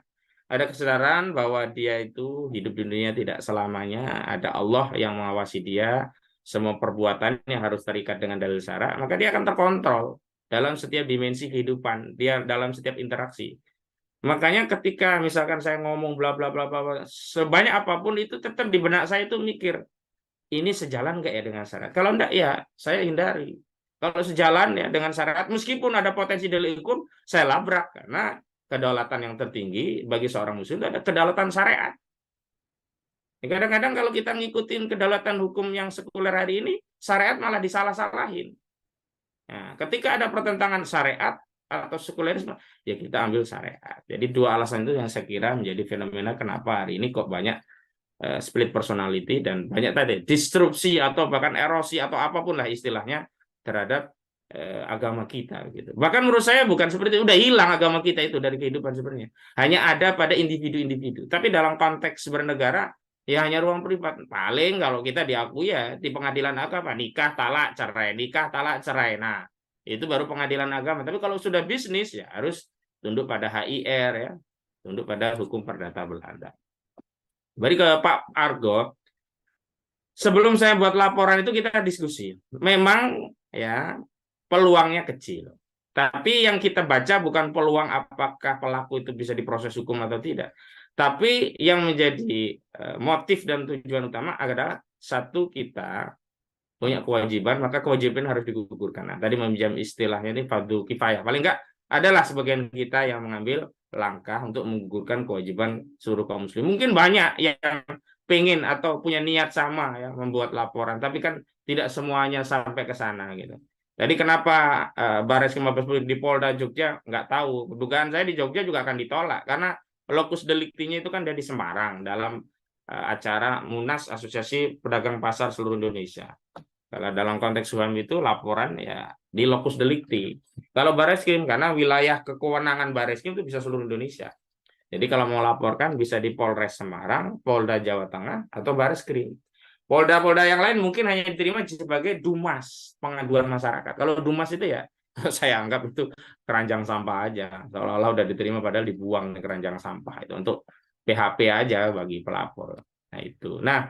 ada kesadaran bahwa dia itu hidup di dunia tidak selamanya, ada Allah yang mengawasi dia, semua perbuatannya harus terikat dengan dalil syara, maka dia akan terkontrol dalam setiap dimensi kehidupan, dia dalam setiap interaksi. Makanya ketika misalkan saya ngomong bla bla bla bla, sebanyak apapun itu tetap di benak saya itu mikir, ini sejalan nggak ya dengan syarat? Kalau enggak ya saya hindari. Kalau sejalan ya dengan syarat, meskipun ada potensi delik hukum, saya labrak karena kedaulatan yang tertinggi bagi seorang muslim itu ada kedaulatan syariat. Kadang-kadang kalau kita ngikutin kedaulatan hukum yang sekuler hari ini, syariat malah disalah-salahin. Nah, ketika ada pertentangan syariat atau sekulerisme, ya kita ambil syariat. Jadi dua alasan itu yang saya kira menjadi fenomena kenapa hari ini kok banyak split personality dan banyak tadi disrupsi atau bahkan erosi atau apapun lah istilahnya terhadap agama kita gitu. Bahkan menurut saya bukan seperti itu, udah hilang agama kita itu dari kehidupan sebenarnya. Hanya ada pada individu-individu. Tapi dalam konteks bernegara ya hanya ruang privat. Paling kalau kita diakui ya di pengadilan agama nikah, talak, cerai, nikah, talak, cerai. Nah, itu baru pengadilan agama. Tapi kalau sudah bisnis ya harus tunduk pada HIR ya, tunduk pada hukum perdata Belanda. Balik ke Pak Argo, sebelum saya buat laporan itu kita diskusi. Memang ya peluangnya kecil. Tapi yang kita baca bukan peluang apakah pelaku itu bisa diproses hukum atau tidak. Tapi yang menjadi motif dan tujuan utama adalah satu, kita punya kewajiban, maka kewajiban harus digugurkan. Nah, tadi meminjam istilahnya ini fardu kifayah. Paling enggak adalah sebagian kita yang mengambil langkah untuk menggugurkan kewajiban seluruh kaum muslim. Mungkin banyak yang pengen atau punya niat sama ya membuat laporan, tapi kan tidak semuanya sampai ke sana gitu. Jadi kenapa Bareskrim Mabes Polri di Polda Jogja nggak tahu? Dugaan saya di Jogja juga akan ditolak karena lokus deliktinya itu kan ada di Semarang dalam acara Munas Asosiasi Pedagang Pasar Seluruh Indonesia. Kalau dalam konteks HUHAM itu laporan ya di lokus delikti. Kalau Bareskrim karena wilayah kewenangan Bareskrim itu bisa seluruh Indonesia. Jadi kalau mau laporkan bisa di Polres Semarang, Polda Jawa Tengah, atau Bareskrim. Polda-polda yang lain mungkin hanya diterima sebagai Dumas, pengaduan masyarakat. Kalau Dumas itu ya saya anggap itu keranjang sampah aja. Seolah-olah udah diterima padahal dibuang di keranjang sampah itu untuk PHP aja bagi pelapor. Nah itu. Nah,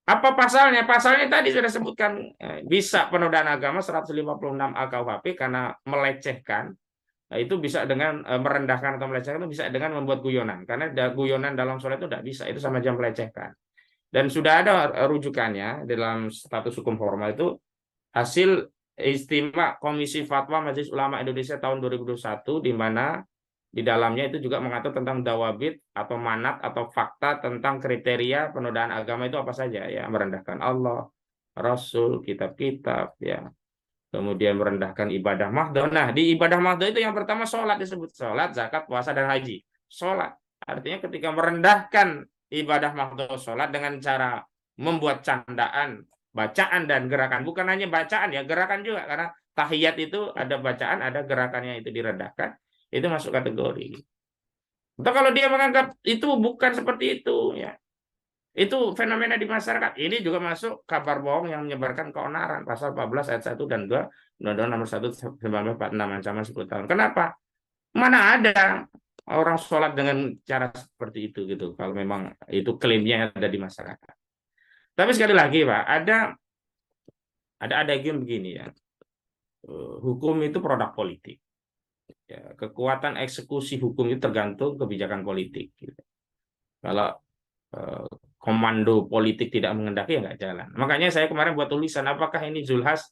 apa pasalnya? Pasalnya tadi sudah sebutkan bisa penodaan agama 156 AKUHP karena melecehkan. Nah, itu bisa dengan merendahkan atau melecehkan, itu bisa dengan membuat guyonan. Karena guyonan dalam sholat itu tidak bisa, itu sama aja melecehkan. Dan sudah ada rujukannya dalam status hukum formal itu hasil istimewa Komisi Fatwa Majelis Ulama Indonesia tahun 2021 di mana di dalamnya itu juga mengatur tentang dawabit atau manat atau fakta tentang kriteria penodaan agama itu apa saja ya, merendahkan Allah, Rasul, kitab-kitab ya. Kemudian merendahkan ibadah mahdoh. Nah, di ibadah mahdoh itu yang pertama sholat disebut. Sholat, zakat, puasa, dan haji. Sholat. Artinya ketika merendahkan ibadah mahdoh sholat dengan cara membuat candaan, bacaan, dan gerakan. Bukan hanya bacaan ya, gerakan juga. Karena tahiyat itu ada bacaan, ada gerakannya itu direndahkan. Itu masuk kategori. Atau kalau dia menganggap itu bukan seperti itu, ya itu fenomena di masyarakat. Ini juga masuk kabar bohong yang menyebarkan keonaran pasal 14 ayat 1 dan 2 Undang-Undang Nomor 1 1946 ancaman 10 tahun. Kenapa? Mana ada orang sholat dengan cara seperti itu gitu kalau memang itu klaimnya ada di masyarakat. Tapi sekali lagi Pak, ada adagium begini ya. Hukum itu produk politik. Ya, kekuatan eksekusi hukum itu tergantung kebijakan politik gitu. Kalau komando politik tidak mengendaki ya nggak jalan. Makanya saya kemarin buat tulisan apakah ini Zulhas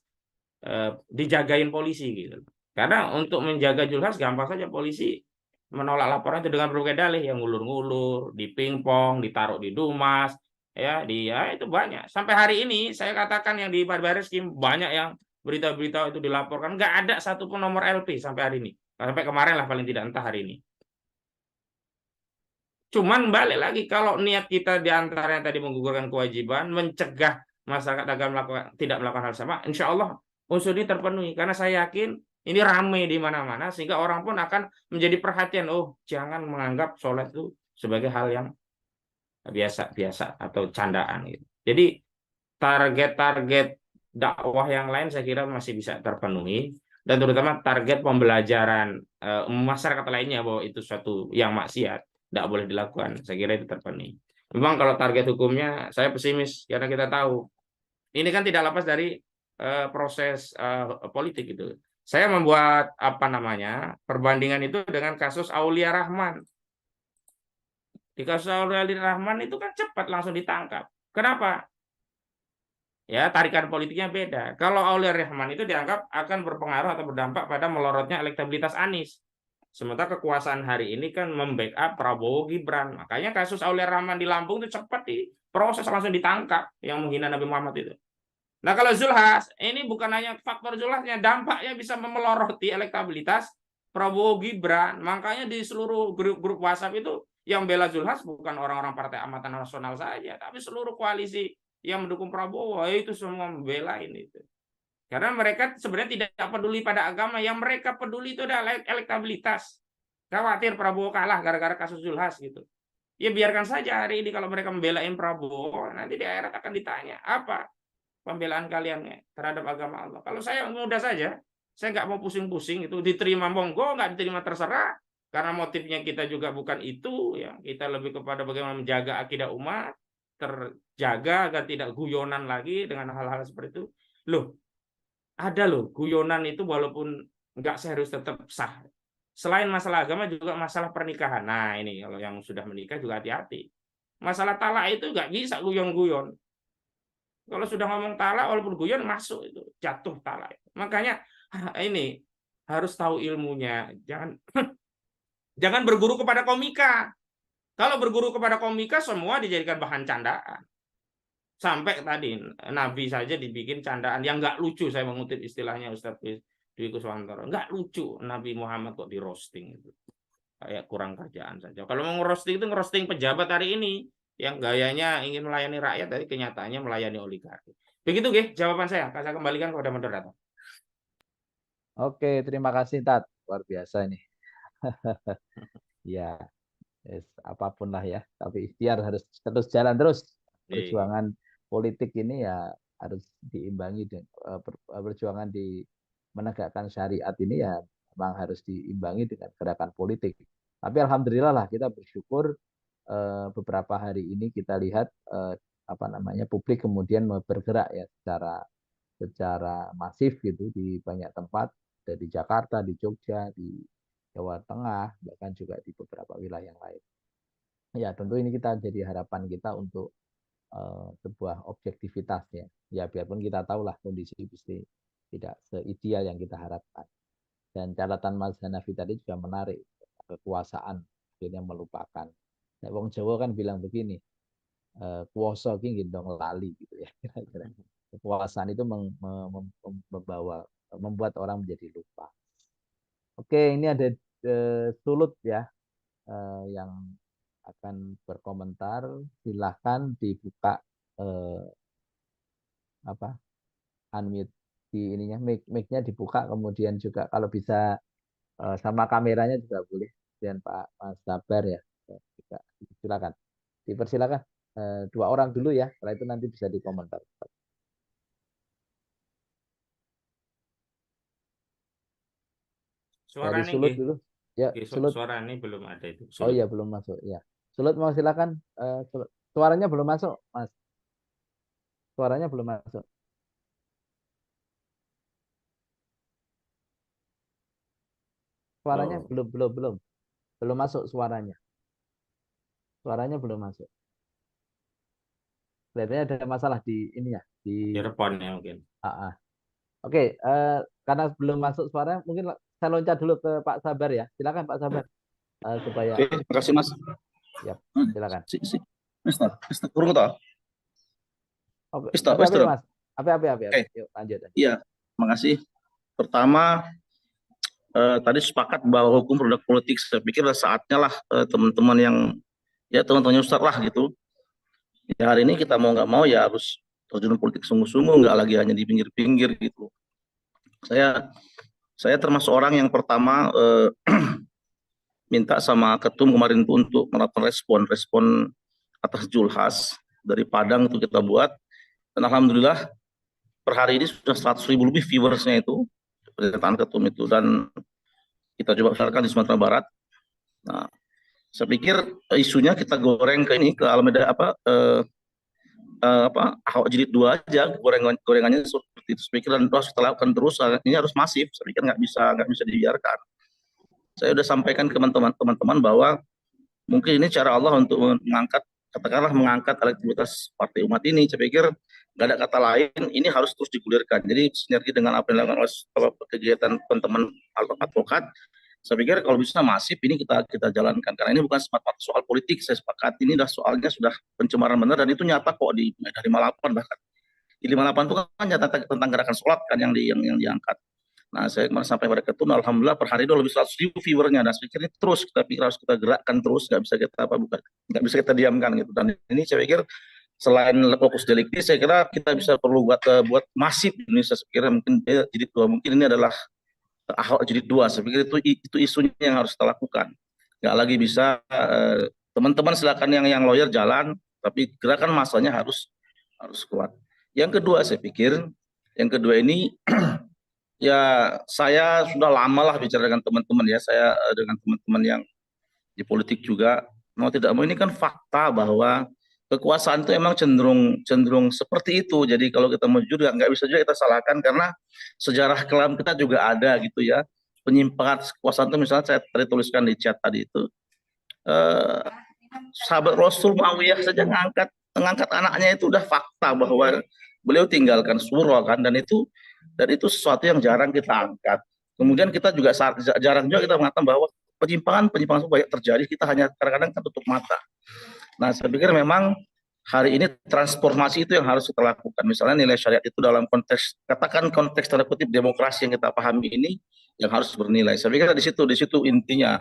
dijagain polisi gitu. Karena untuk menjaga Zulhas gampang saja polisi menolak laporan itu dengan berbagai dalih yang ngulur-ngulur, dipingpong, ditaruh di Dumas, ya dia itu banyak. Sampai hari ini saya katakan yang di Barbariskim banyak yang berita-berita itu dilaporkan, nggak ada satupun nomor LP sampai hari ini. Sampai kemarin lah paling tidak, entah hari ini. Cuman balik lagi, kalau niat kita diantaranya tadi menggugurkan kewajiban, mencegah masyarakat agar tidak melakukan hal sama, insya Allah unsur ini terpenuhi. Karena saya yakin ini ramai di mana-mana, sehingga orang pun akan menjadi perhatian. Oh, jangan menganggap sholat itu sebagai hal yang biasa-biasa atau candaan gitu. Jadi target-target dakwah yang lain saya kira masih bisa terpenuhi, dan terutama target pembelajaran masyarakat lainnya bahwa itu suatu yang maksiat tidak boleh dilakukan, saya kira itu terpenuhi. Memang kalau target hukumnya saya pesimis, karena kita tahu ini kan tidak lepas dari proses politik itu. Saya membuat perbandingan itu dengan kasus Aulia Rahman. Di kasus Aulia Rahman itu kan cepat langsung ditangkap. Kenapa? Ya, tarikan politiknya beda. Kalau Aulia Rahman itu dianggap akan berpengaruh atau berdampak pada melorotnya elektabilitas Anies. Sementara kekuasaan hari ini kan membackup Prabowo Gibran. Makanya kasus Aulia Rahman di Lampung itu cepat diproses, langsung ditangkap yang menghina Nabi Muhammad itu. Nah, kalau Zulhas, ini bukan hanya faktor Zulhasnya, dampaknya bisa memeloroti elektabilitas Prabowo Gibran. Makanya di seluruh grup-grup WhatsApp itu yang bela Zulhas bukan orang-orang Partai Amanat Nasional saja, tapi seluruh koalisi yang mendukung Prabowo itu semua membela ini. Karena mereka sebenarnya tidak peduli pada agama, yang mereka peduli itu adalah elektabilitas. Khawatir Prabowo kalah gara-gara kasus Zulhas gitu. Ya biarkan saja hari ini kalau mereka membelain Prabowo, nanti di akhirat akan ditanya, apa pembelaan kalian terhadap agama Allah? Kalau saya mudah saja, saya nggak mau pusing-pusing, itu diterima monggo, nggak diterima terserah. Karena motifnya kita juga bukan itu, ya kita lebih kepada bagaimana menjaga akidah umat, terjaga agar tidak guyonan lagi dengan hal-hal seperti itu. Loh, ada loh guyonan itu walaupun nggak serius tetap sah. Selain masalah agama juga masalah pernikahan. Nah ini kalau yang sudah menikah juga hati-hati. Masalah talak itu nggak bisa guyon-guyon. Kalau sudah ngomong talak walaupun guyon masuk itu jatuh talak. Makanya ini harus tahu ilmunya. Jangan berguru kepada komika. Kalau berguru kepada komika semua dijadikan bahan candaan. Sampai tadi Nabi saja dibikin candaan yang nggak lucu. Saya mengutip istilahnya Ustaz Dwi Kuswantoro. Nggak lucu Nabi Muhammad kok di roasting itu. Kayak kurang kerjaan saja. Kalau mau ngerosting itu ngerosting pejabat hari ini yang gayanya ingin melayani rakyat, tapi kenyataannya melayani oligarki. Begitu jawaban saya. Saya kembalikan kepada moderator. Oke, terima kasih Tat. Luar biasa ini. Ya, apapun lah ya. Tapi ikhtiar harus terus jalan terus. Perjuangan politik ini ya harus diimbangi dengan perjuangan di menegakkan syariat ini ya memang harus diimbangi dengan gerakan politik. Tapi alhamdulillah lah kita bersyukur beberapa hari ini kita lihat publik kemudian bergerak ya secara masif gitu di banyak tempat, dari Jakarta, di Jogja, di Jawa Tengah, bahkan juga di beberapa wilayah yang lain. Ya tentu ini kita jadi harapan kita untuk sebuah objektivitas ya. Ya biarpun kita tahulah kondisi pasti tidak seideal yang kita harapkan. Dan catatan Mas Hanafi tadi juga menarik, kekuasaan akhirnya melupakan. Nah, wong Jawa kan bilang begini, kuasa ki gendong lali gitu ya. Kira-kira. Kekuasaan itu membuat orang menjadi lupa. Oke, ini ada Sulut ya yang akan berkomentar, silahkan dibuka unmute di ininya, mic-nya dibuka, kemudian juga kalau bisa sama kameranya juga boleh. Dan Pak Mas Sabar ya, juga silakan, dipersilakan 2 orang dulu ya, setelah itu nanti bisa dikomentar. Suara Dari Sulut dulu. Ya, Sulut. Suara ini belum ada itu. Sulut. Oh iya, belum masuk ya. Sulut mau silakan. Suaranya belum masuk, Mas. Suaranya belum masuk. Suaranya belum masuk suaranya. Suaranya belum masuk. Kelihatannya ada masalah di ini ya, di earphone-nya mungkin. Oke, karena belum masuk suara, mungkin saya loncat dulu ke Pak Sabar ya. Silakan Pak Sabar. Supaya. Oke, terima kasih Mas. Ya, silakan. Mister, kurang tahu. Oke, Ustaz, apa Ustaz. Mas? Apa. Oke, Yuk lanjut. iya, makasih. Pertama, tadi sepakat bahwa hukum produk politik. Saya pikir saatnya lah teman-teman yang ya teman-temannya Ustaz lah gitu. Ya hari ini kita mau nggak mau ya harus terjun politik sungguh-sungguh, nggak lagi hanya di pinggir-pinggir gitu. Saya termasuk orang yang pertama minta sama ketum kemarin tuh untuk melakukan respon atas Julhas dari Padang itu kita buat, dan alhamdulillah per hari ini sudah 100.000 lebih viewersnya itu pernyataan ketum itu, dan kita coba besarkan di Sumatera Barat. Nah, saya pikir isunya kita goreng ke ini, ke Alameda Ahok Jilid 2 aja, gorengannya seperti itu. Saya pikir dan terus kita lakukan terus, ini harus masif. Saya pikir nggak bisa dibiarkan. Saya sudah sampaikan ke teman-teman bahwa mungkin ini cara Allah untuk mengangkat elektabilitas Partai Umat ini. Saya pikir nggak ada kata lain, ini harus terus digulirkan. Jadi sinergi dengan apa yang dilakukan oleh kegiatan teman-teman advokat, saya pikir kalau bisa masif ini kita jalankan, karena ini bukan semata soal politik. Saya sepakat ini soalnya sudah pencemaran benar, dan itu nyata kok di 58, bahkan di 58 itu kan nyata tentang gerakan sholat kan yang diangkat. Nah, saya kemarin sampai pada ketum, alhamdulillah per hari itu lebih 100.000 viewernya, dan saya pikir ini terus kita harus kita gerakkan terus, nggak bisa kita diamkan gitu. Dan ini saya pikir selain fokus delikti, saya kira kita bisa perlu buat masif di Indonesia. Saya kira mungkin jilid 2, mungkin ini adalah Ahok Jilid 2. Saya pikir itu isunya yang harus kita lakukan. Nggak lagi bisa teman-teman silakan yang lawyer jalan, tapi gerakan masanya harus kuat. Yang kedua, saya pikir ini ya saya sudah lama lah bicara dengan teman-teman ya, saya dengan teman-teman yang di politik juga, mau tidak mau ini kan fakta bahwa kekuasaan itu emang cenderung seperti itu. Jadi kalau kita mau jujur nggak bisa juga kita salahkan, karena sejarah kelam kita juga ada gitu ya. Penyimpangan kekuasaan itu, misalnya saya tadi tuliskan di chat tadi itu, sahabat Rasul Muawiyah saja mengangkat anaknya, itu udah fakta bahwa beliau tinggalkan surah kan, dan itu sesuatu yang jarang kita angkat. Kemudian kita juga jarang juga kita mengatakan bahwa penyimpangan itu banyak terjadi, kita hanya kadang-kadang kan tutup mata. Nah, saya pikir memang hari ini transformasi itu yang harus kita lakukan. Misalnya nilai syariat itu dalam konteks, katakan konteks tanda kutip demokrasi yang kita pahami ini, yang harus bernilai. Saya pikir di situ intinya.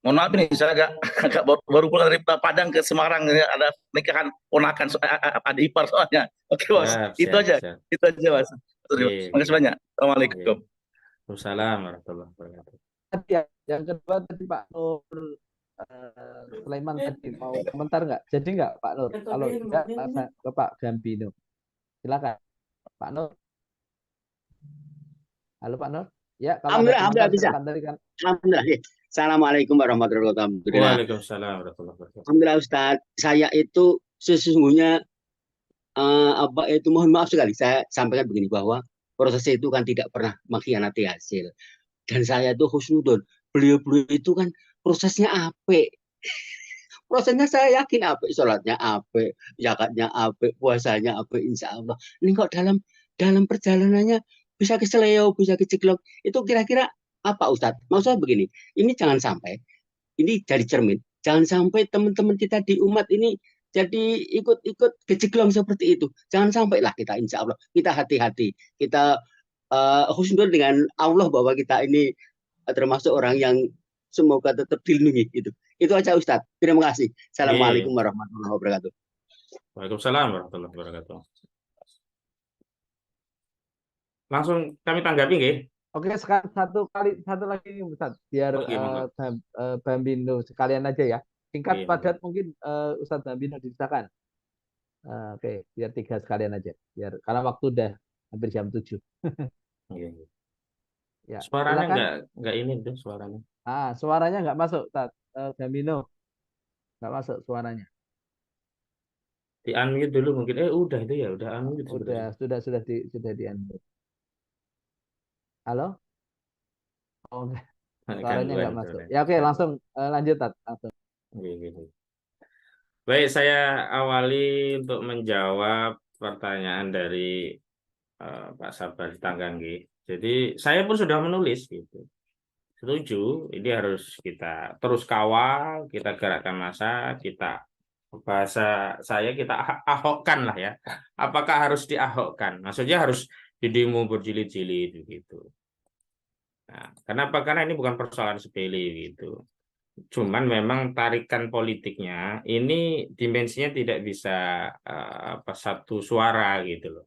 Mohon maaf ini saya agak baru pulang dari Padang ke Semarang, ada nikahan ponakan adik ipar soalnya. Oke Mas, itu aja Mas. Terima kasih banyak. Assalamualaikum. Waalaikumsalam warahmatullahi wabarakatuh. Yang kedua tadi Pak Nur Sulaiman tadi mau komentar nggak? Jadi nggak Pak Nur? Kalau tidak ke Pak Gambino. Silakan Pak Nur. Halo Pak Nur. Ya, kalau Alhamdulillah bisa. Alhamdulillah. Assalamualaikum warahmatullahi wabarakatuh. Waalaikumsalam warahmatullahi wabarakatuh. Alhamdulillah Ustaz, saya itu sesungguhnya mohon maaf sekali saya sampaikan begini, bahwa proses itu kan tidak pernah mengkhianati hasil. Dan saya itu husnudon. Beliau-beliau itu kan prosesnya apik. Prosesnya saya yakin apik, sholatnya apik, zakatnya apik, puasanya apik, insya Allah. Ini kok dalam perjalanannya bisa keseleo, bisa keceklok. Itu kira-kira apa Ustadz? Maksud saya begini, ini jangan sampai, ini jadi cermin, jangan sampai teman-teman kita di umat ini jadi ikut keceklong seperti itu. Jangan sampailah kita, insya Allah, kita hati-hati, kita husnul dengan Allah bahwa kita ini termasuk orang yang semoga tetap dilindungi gitu. Itu aja Ustadz. Terima kasih. Assalamualaikum warahmatullahi wabarakatuh. Waalaikumsalam warahmatullahi wabarakatuh. Langsung kami tanggapi nggih. Oke, sekarang satu lagi Ustadz, biar Bambino sekalian aja ya. Singkat padat mungkin Ustadz Bambino diceritakan. Oke, biar 3 sekalian aja. Biar karena waktu udah hampir jam 7. Ya, suaranya nggak ini tuh suaranya. Suaranya nggak masuk, Bambino. Nggak masuk suaranya. Di unmute dulu mungkin. Udah itu ya, udah unmute. Sudah di unmute. Halo? Oh, suaranya nggak masuk. Ya oke, langsung lanjut langsung. Baik, saya awali untuk menjawab pertanyaan dari Pak Sabar Tanggangi. Jadi saya pun sudah menulis gitu. Setuju, ini harus kita terus kawal, kita gerakkan massa, kita bahasa saya kita ahokkan lah ya. Apakah harus diahokkan? Maksudnya harus didemo berjilid-jilid gitu. Nah, kenapa? Karena ini bukan persoalan sepele gitu. Cuman memang tarikan politiknya ini dimensinya tidak bisa satu suara gitu loh.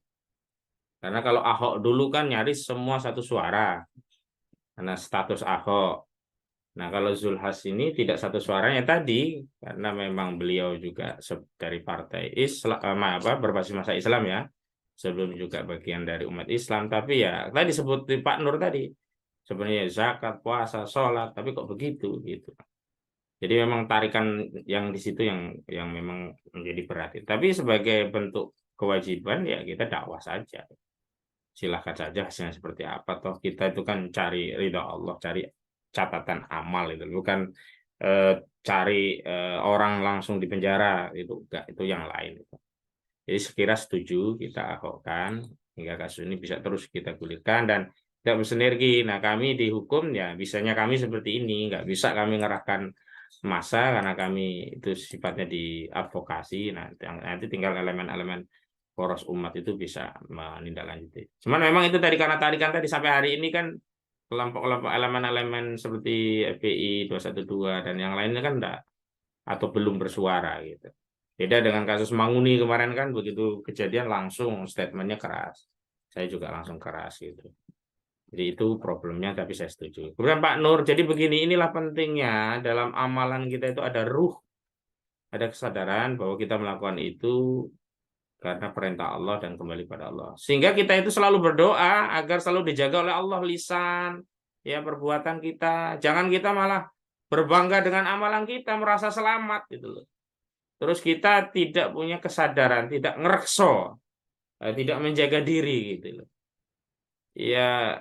Karena kalau Ahok dulu kan nyaris semua satu suara karena status Ahok. Nah, kalau Zulhas ini tidak satu suaranya tadi karena memang beliau juga dari partai Islam berbasis masa Islam ya. Sebelum juga bagian dari umat Islam, tapi ya tadi disebut di Pak Nur tadi sebenarnya zakat, puasa, sholat, tapi kok begitu gitu. Jadi memang tarikan yang di situ yang memang menjadi berat. Tapi sebagai bentuk kewajiban ya kita dakwah saja. Silahkan saja hasilnya seperti apa. Toh kita itu kan cari ridha Allah, cari catatan amal itu, bukan cari orang langsung di penjara itu enggak, itu yang lain. Jadi sekira setuju kita ahokkan hingga kasus ini bisa terus kita gulirkan dan tidak bersinergi. Nah kami di hukum ya bisanya kami seperti ini, nggak bisa kami ngerahkan massa karena kami itu sifatnya di advokasi. Nah nanti tinggal elemen-elemen poros umat itu bisa menindaklanjuti. Cuman memang itu tadi karena tarikan tadi sampai hari ini kan kelompok-kelompok elemen-elemen seperti FPI 212 dan yang lainnya kan enggak atau belum bersuara gitu. Beda dengan kasus Manguni kemarin kan begitu kejadian langsung statementnya keras. Saya juga langsung keras gitu. Jadi itu problemnya tapi saya setuju. Kemudian Pak Nur, jadi begini inilah pentingnya dalam amalan kita itu ada ruh. Ada kesadaran bahwa kita melakukan itu karena perintah Allah dan kembali pada Allah. Sehingga kita itu selalu berdoa agar selalu dijaga oleh Allah lisan, ya perbuatan kita. Jangan kita malah berbangga dengan amalan kita, merasa selamat gitu loh. Terus kita tidak punya kesadaran, tidak ngerekso, tidak menjaga diri gitu loh. Ya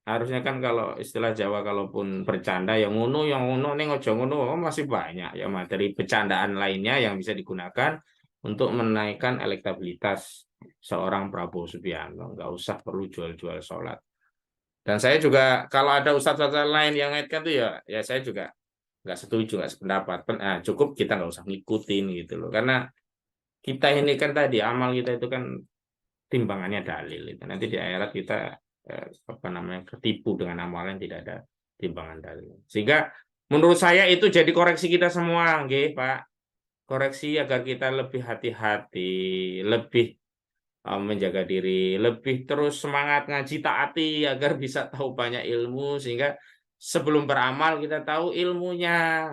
harusnya kan kalau istilah Jawa kalaupun bercanda yang ngono ning ojo ngono masih banyak ya materi bercandaan lainnya yang bisa digunakan untuk menaikkan elektabilitas seorang Prabowo Subianto. Nggak usah perlu jual-jual sholat. Dan saya juga kalau ada ustadz-ustadz lain yang ngaitkan tuh ya saya juga nggak setuju, nggak sependapat. Cukup kita nggak usah ngikutin gitu loh. Karena kita ini kan tadi amal kita itu kan timbangannya dalil itu. Nanti di akhirat kita ketipu dengan amalan tidak ada timbangan dalil. Sehingga menurut saya itu jadi koreksi kita semua, nggih, Pak. Koreksi agar kita lebih hati-hati, lebih menjaga diri, lebih terus semangat ngaji taati agar bisa tahu banyak ilmu sehingga sebelum beramal kita tahu ilmunya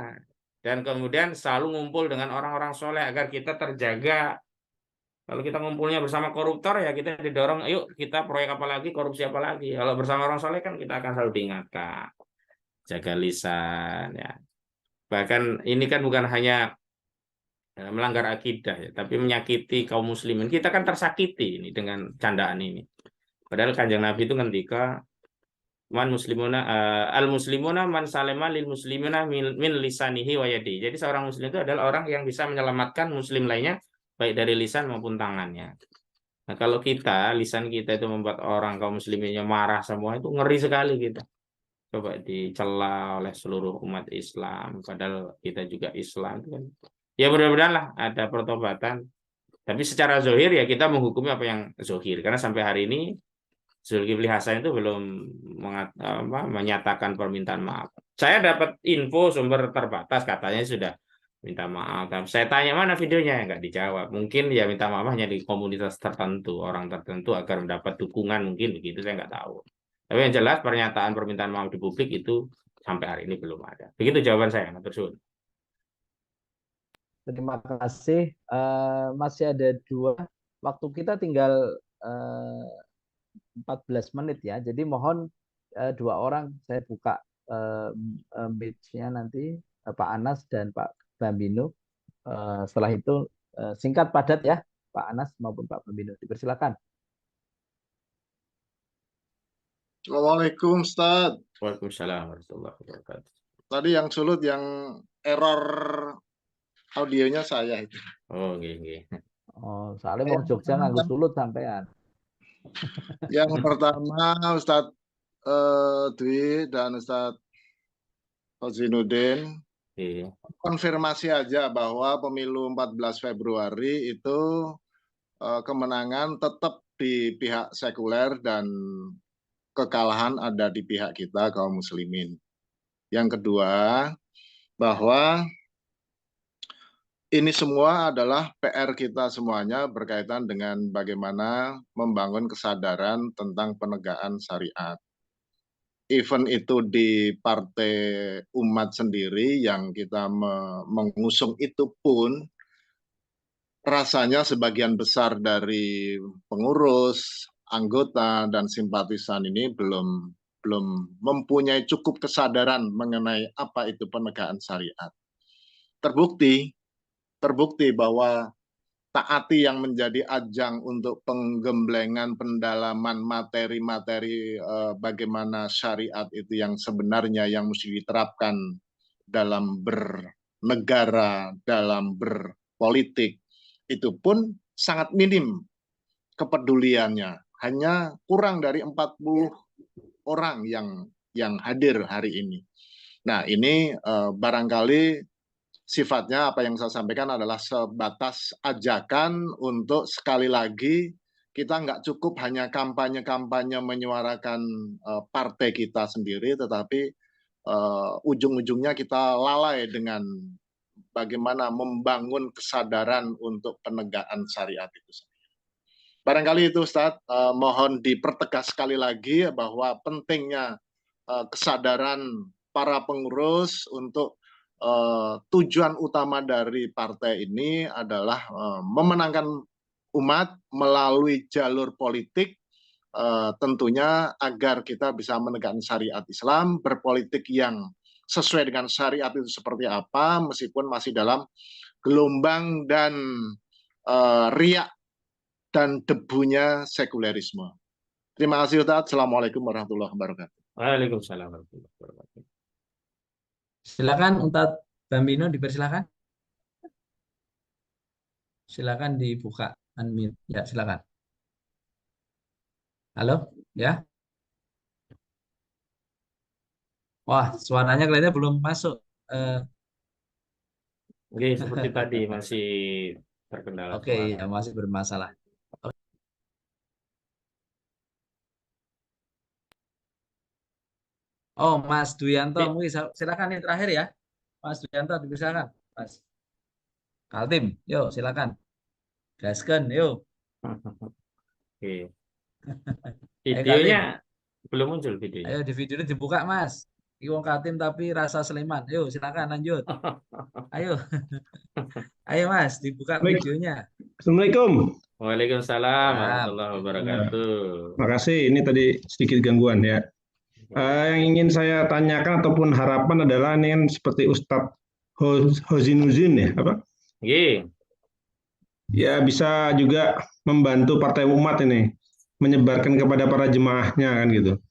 dan kemudian selalu ngumpul dengan orang-orang soleh agar kita terjaga. Kalau kita ngumpulnya bersama koruptor ya kita didorong, yuk kita proyek apa lagi, korupsi apa lagi. Kalau bersama orang soleh kan kita akan selalu diingatkan, jaga lisan ya. Bahkan ini kan bukan hanya melanggar akidah ya, tapi menyakiti kaum muslimin. Kita kan tersakiti ini dengan candaan ini. Padahal Kanjeng Nabi itu ketika man muslimuna al muslimuna man salema lil muslimina min lisanihi wa yadi. Jadi seorang muslim itu adalah orang yang bisa menyelamatkan muslim lainnya baik dari lisan maupun tangannya. Nah, kalau kita lisan kita itu membuat orang kaum musliminnya marah semua itu ngeri sekali kita. Coba dicela oleh seluruh umat Islam padahal kita juga Islam kan. Ya mudah-mudahan lah ada pertobatan. Tapi secara zohir ya kita menghukumi apa yang zohir. Karena sampai hari ini Zulkifli Hasan itu belum menyatakan permintaan maaf. Saya dapat info sumber terbatas katanya sudah minta maaf. Saya tanya mana videonya nggak dijawab. Mungkin ya minta maaf hanya di komunitas tertentu, orang tertentu agar mendapat dukungan mungkin begitu saya nggak tahu. Tapi yang jelas pernyataan permintaan maaf di publik itu sampai hari ini belum ada. Begitu jawaban saya. Terus. Terima kasih. Masih ada 2. Waktu kita tinggal 14 menit ya. Jadi mohon 2 orang saya buka page-nya nanti Pak Anas dan Pak Bambino. Setelah itu singkat padat ya Pak Anas maupun Pak Bambino. Dipersilakan. Assalamualaikum Ustaz. Waalaikumsalam warahmatullahi wabarakatuh. Tadi yang sulut yang error audionya saya itu. Oh, nggih. Oh, soalnya mau Jogja nganggo sulut sampean. Yang pertama Ustadz Dwi dan Ustadz Fazinuddin. Oke. konfirmasi aja bahwa pemilu 14 Februari itu kemenangan tetap di pihak sekuler dan kekalahan ada di pihak kita kaum muslimin. Yang kedua, bahwa ini semua adalah PR kita semuanya berkaitan dengan bagaimana membangun kesadaran tentang penegakan syariat. Event itu di Partai Umat sendiri yang kita mengusung itu pun rasanya sebagian besar dari pengurus, anggota, dan simpatisan ini belum mempunyai cukup kesadaran mengenai apa itu penegakan syariat. Terbukti bahwa taati yang menjadi ajang untuk penggemblengan pendalaman materi-materi bagaimana syariat itu yang sebenarnya yang mesti diterapkan dalam bernegara, dalam berpolitik, itu pun sangat minim kepeduliannya. Hanya kurang dari 40 orang yang hadir hari ini. Nah, ini barangkali sifatnya apa yang saya sampaikan adalah sebatas ajakan untuk sekali lagi kita nggak cukup hanya kampanye-kampanye menyuarakan partai kita sendiri, tetapi ujung-ujungnya kita lalai dengan bagaimana membangun kesadaran untuk penegakan syariat itu sendiri. Barangkali itu Ustadz, mohon dipertegas sekali lagi bahwa pentingnya kesadaran para pengurus untuk tujuan utama dari partai ini adalah memenangkan umat melalui jalur politik, tentunya agar kita bisa menegakkan syariat Islam, berpolitik yang sesuai dengan syariat itu seperti apa, meskipun masih dalam gelombang dan riak dan debunya sekulerisme. Terima kasih Ustaz. Assalamualaikum warahmatullahi wabarakatuh. Waalaikumsalam warahmatullahi wabarakatuh. Silakan Ustadz Bambino, dipersilakan. Silakan dibuka unmute. Ya, silakan. Halo, ya. Wah, suaranya kelihatannya belum masuk. Oke, seperti tadi masih terkendala Oke, suara. ya, masih bermasalah. Oh, Mas Duyanto, mungkin silakan yang terakhir ya. Mas Duyanto, dipersilakan. Mas Kaltim, yuk silakan. Gasken, yuk. Oke. Kaltim. Videonya belum muncul videonya. Ayo di video ini dibuka Mas. Iwong Kaltim tapi rasa Sleman. Yuk silakan lanjut. Ayo. Ayo Mas, dibuka videonya. Assalamualaikum. Waalaikumsalam warahmatullahi wabarakatuh. Makasih, ini tadi sedikit gangguan ya. Yang ingin saya tanyakan ataupun harapan adalah ini kan seperti Ustadz Hozinuzin ya, apa? Iya. Ya bisa juga membantu Partai Umat ini menyebarkan kepada para jemaahnya kan gitu.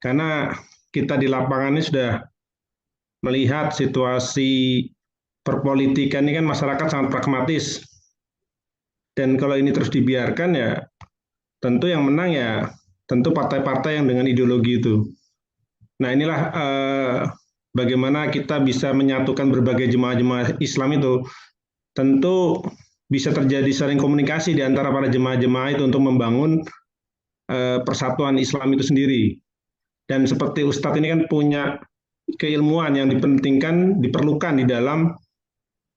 Karena kita di lapangan ini sudah melihat situasi perpolitikan ini kan masyarakat sangat pragmatis. Dan kalau ini terus dibiarkan ya tentu yang menang ya tentu partai-partai yang dengan ideologi itu. Nah inilah bagaimana kita bisa menyatukan berbagai jemaah-jemaah Islam itu. Tentu bisa terjadi saling komunikasi di antara para jemaah-jemaah itu untuk membangun persatuan Islam itu sendiri. Dan seperti Ustadz ini kan punya keilmuan yang diperlukan di dalam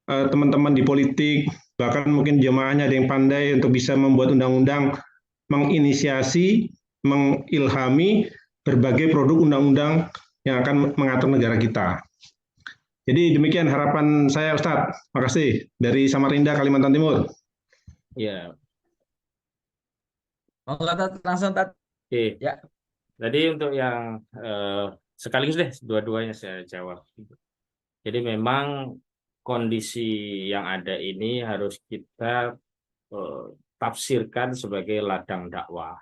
teman-teman di politik, bahkan mungkin jemaahnya ada yang pandai untuk bisa membuat undang-undang, menginisiasi, mengilhami berbagai produk undang-undang yang akan mengatur negara kita. Jadi demikian harapan saya Ustadz. Makasih dari Samarinda, Kalimantan Timur. Ya. Mau kata langsung Tat? Oke. Ya. Tadi untuk yang sekaligus deh dua-duanya saya jawab. Jadi memang kondisi yang ada ini harus kita tafsirkan sebagai ladang dakwah.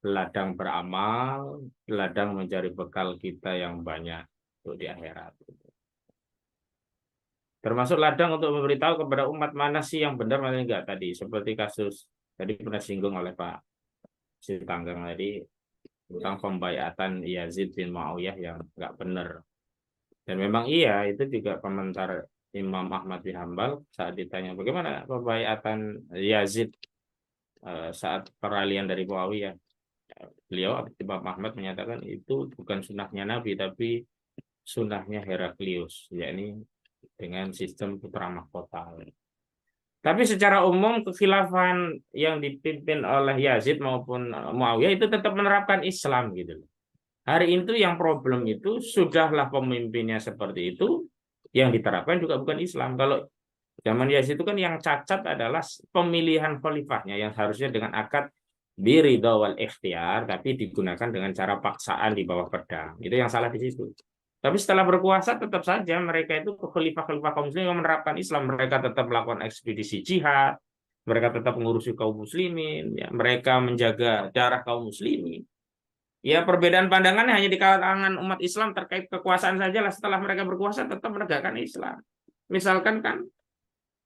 Ladang beramal, ladang mencari bekal kita yang banyak untuk di akhirat. Termasuk ladang untuk memberitahu kepada umat mana sih yang benar, mana yang enggak tadi. Seperti kasus tadi pernah singgung oleh Pak Sitanggang tadi tentang pembaiatan Yazid bin Muawiyah yang enggak benar. Dan memang iya, itu juga komentar Imam Ahmad bin Hambal saat ditanya bagaimana pembaiatan Yazid saat peralihan dari Muawiyah. Beliau Imam Ahmad menyatakan itu bukan sunnahnya Nabi, tapi sunnahnya Heraklius, yakni dengan sistem putra mahkota. Tapi secara umum kekhilafan yang dipimpin oleh Yazid maupun Muawiyah itu tetap menerapkan Islam gitu. Hari itu yang problem itu sudahlah pemimpinnya seperti itu, yang diterapkan juga bukan Islam. Kalau zaman Yazid itu kan yang cacat adalah pemilihan khalifahnya yang harusnya dengan akad biridha wal ikhtiar, tapi digunakan dengan cara paksaan di bawah pedang. Itu yang salah di situ. Tapi setelah berkuasa tetap saja mereka itu khalifah-khalifah kaum muslimin yang menerapkan Islam. Mereka tetap melakukan ekspedisi jihad, mereka tetap mengurusi kaum muslimin, ya, mereka menjaga darah kaum muslimin. Ya, perbedaan pandangannya hanya di kalangan umat Islam terkait kekuasaan saja lah. Setelah mereka berkuasa tetap menegakkan Islam. Misalkan kan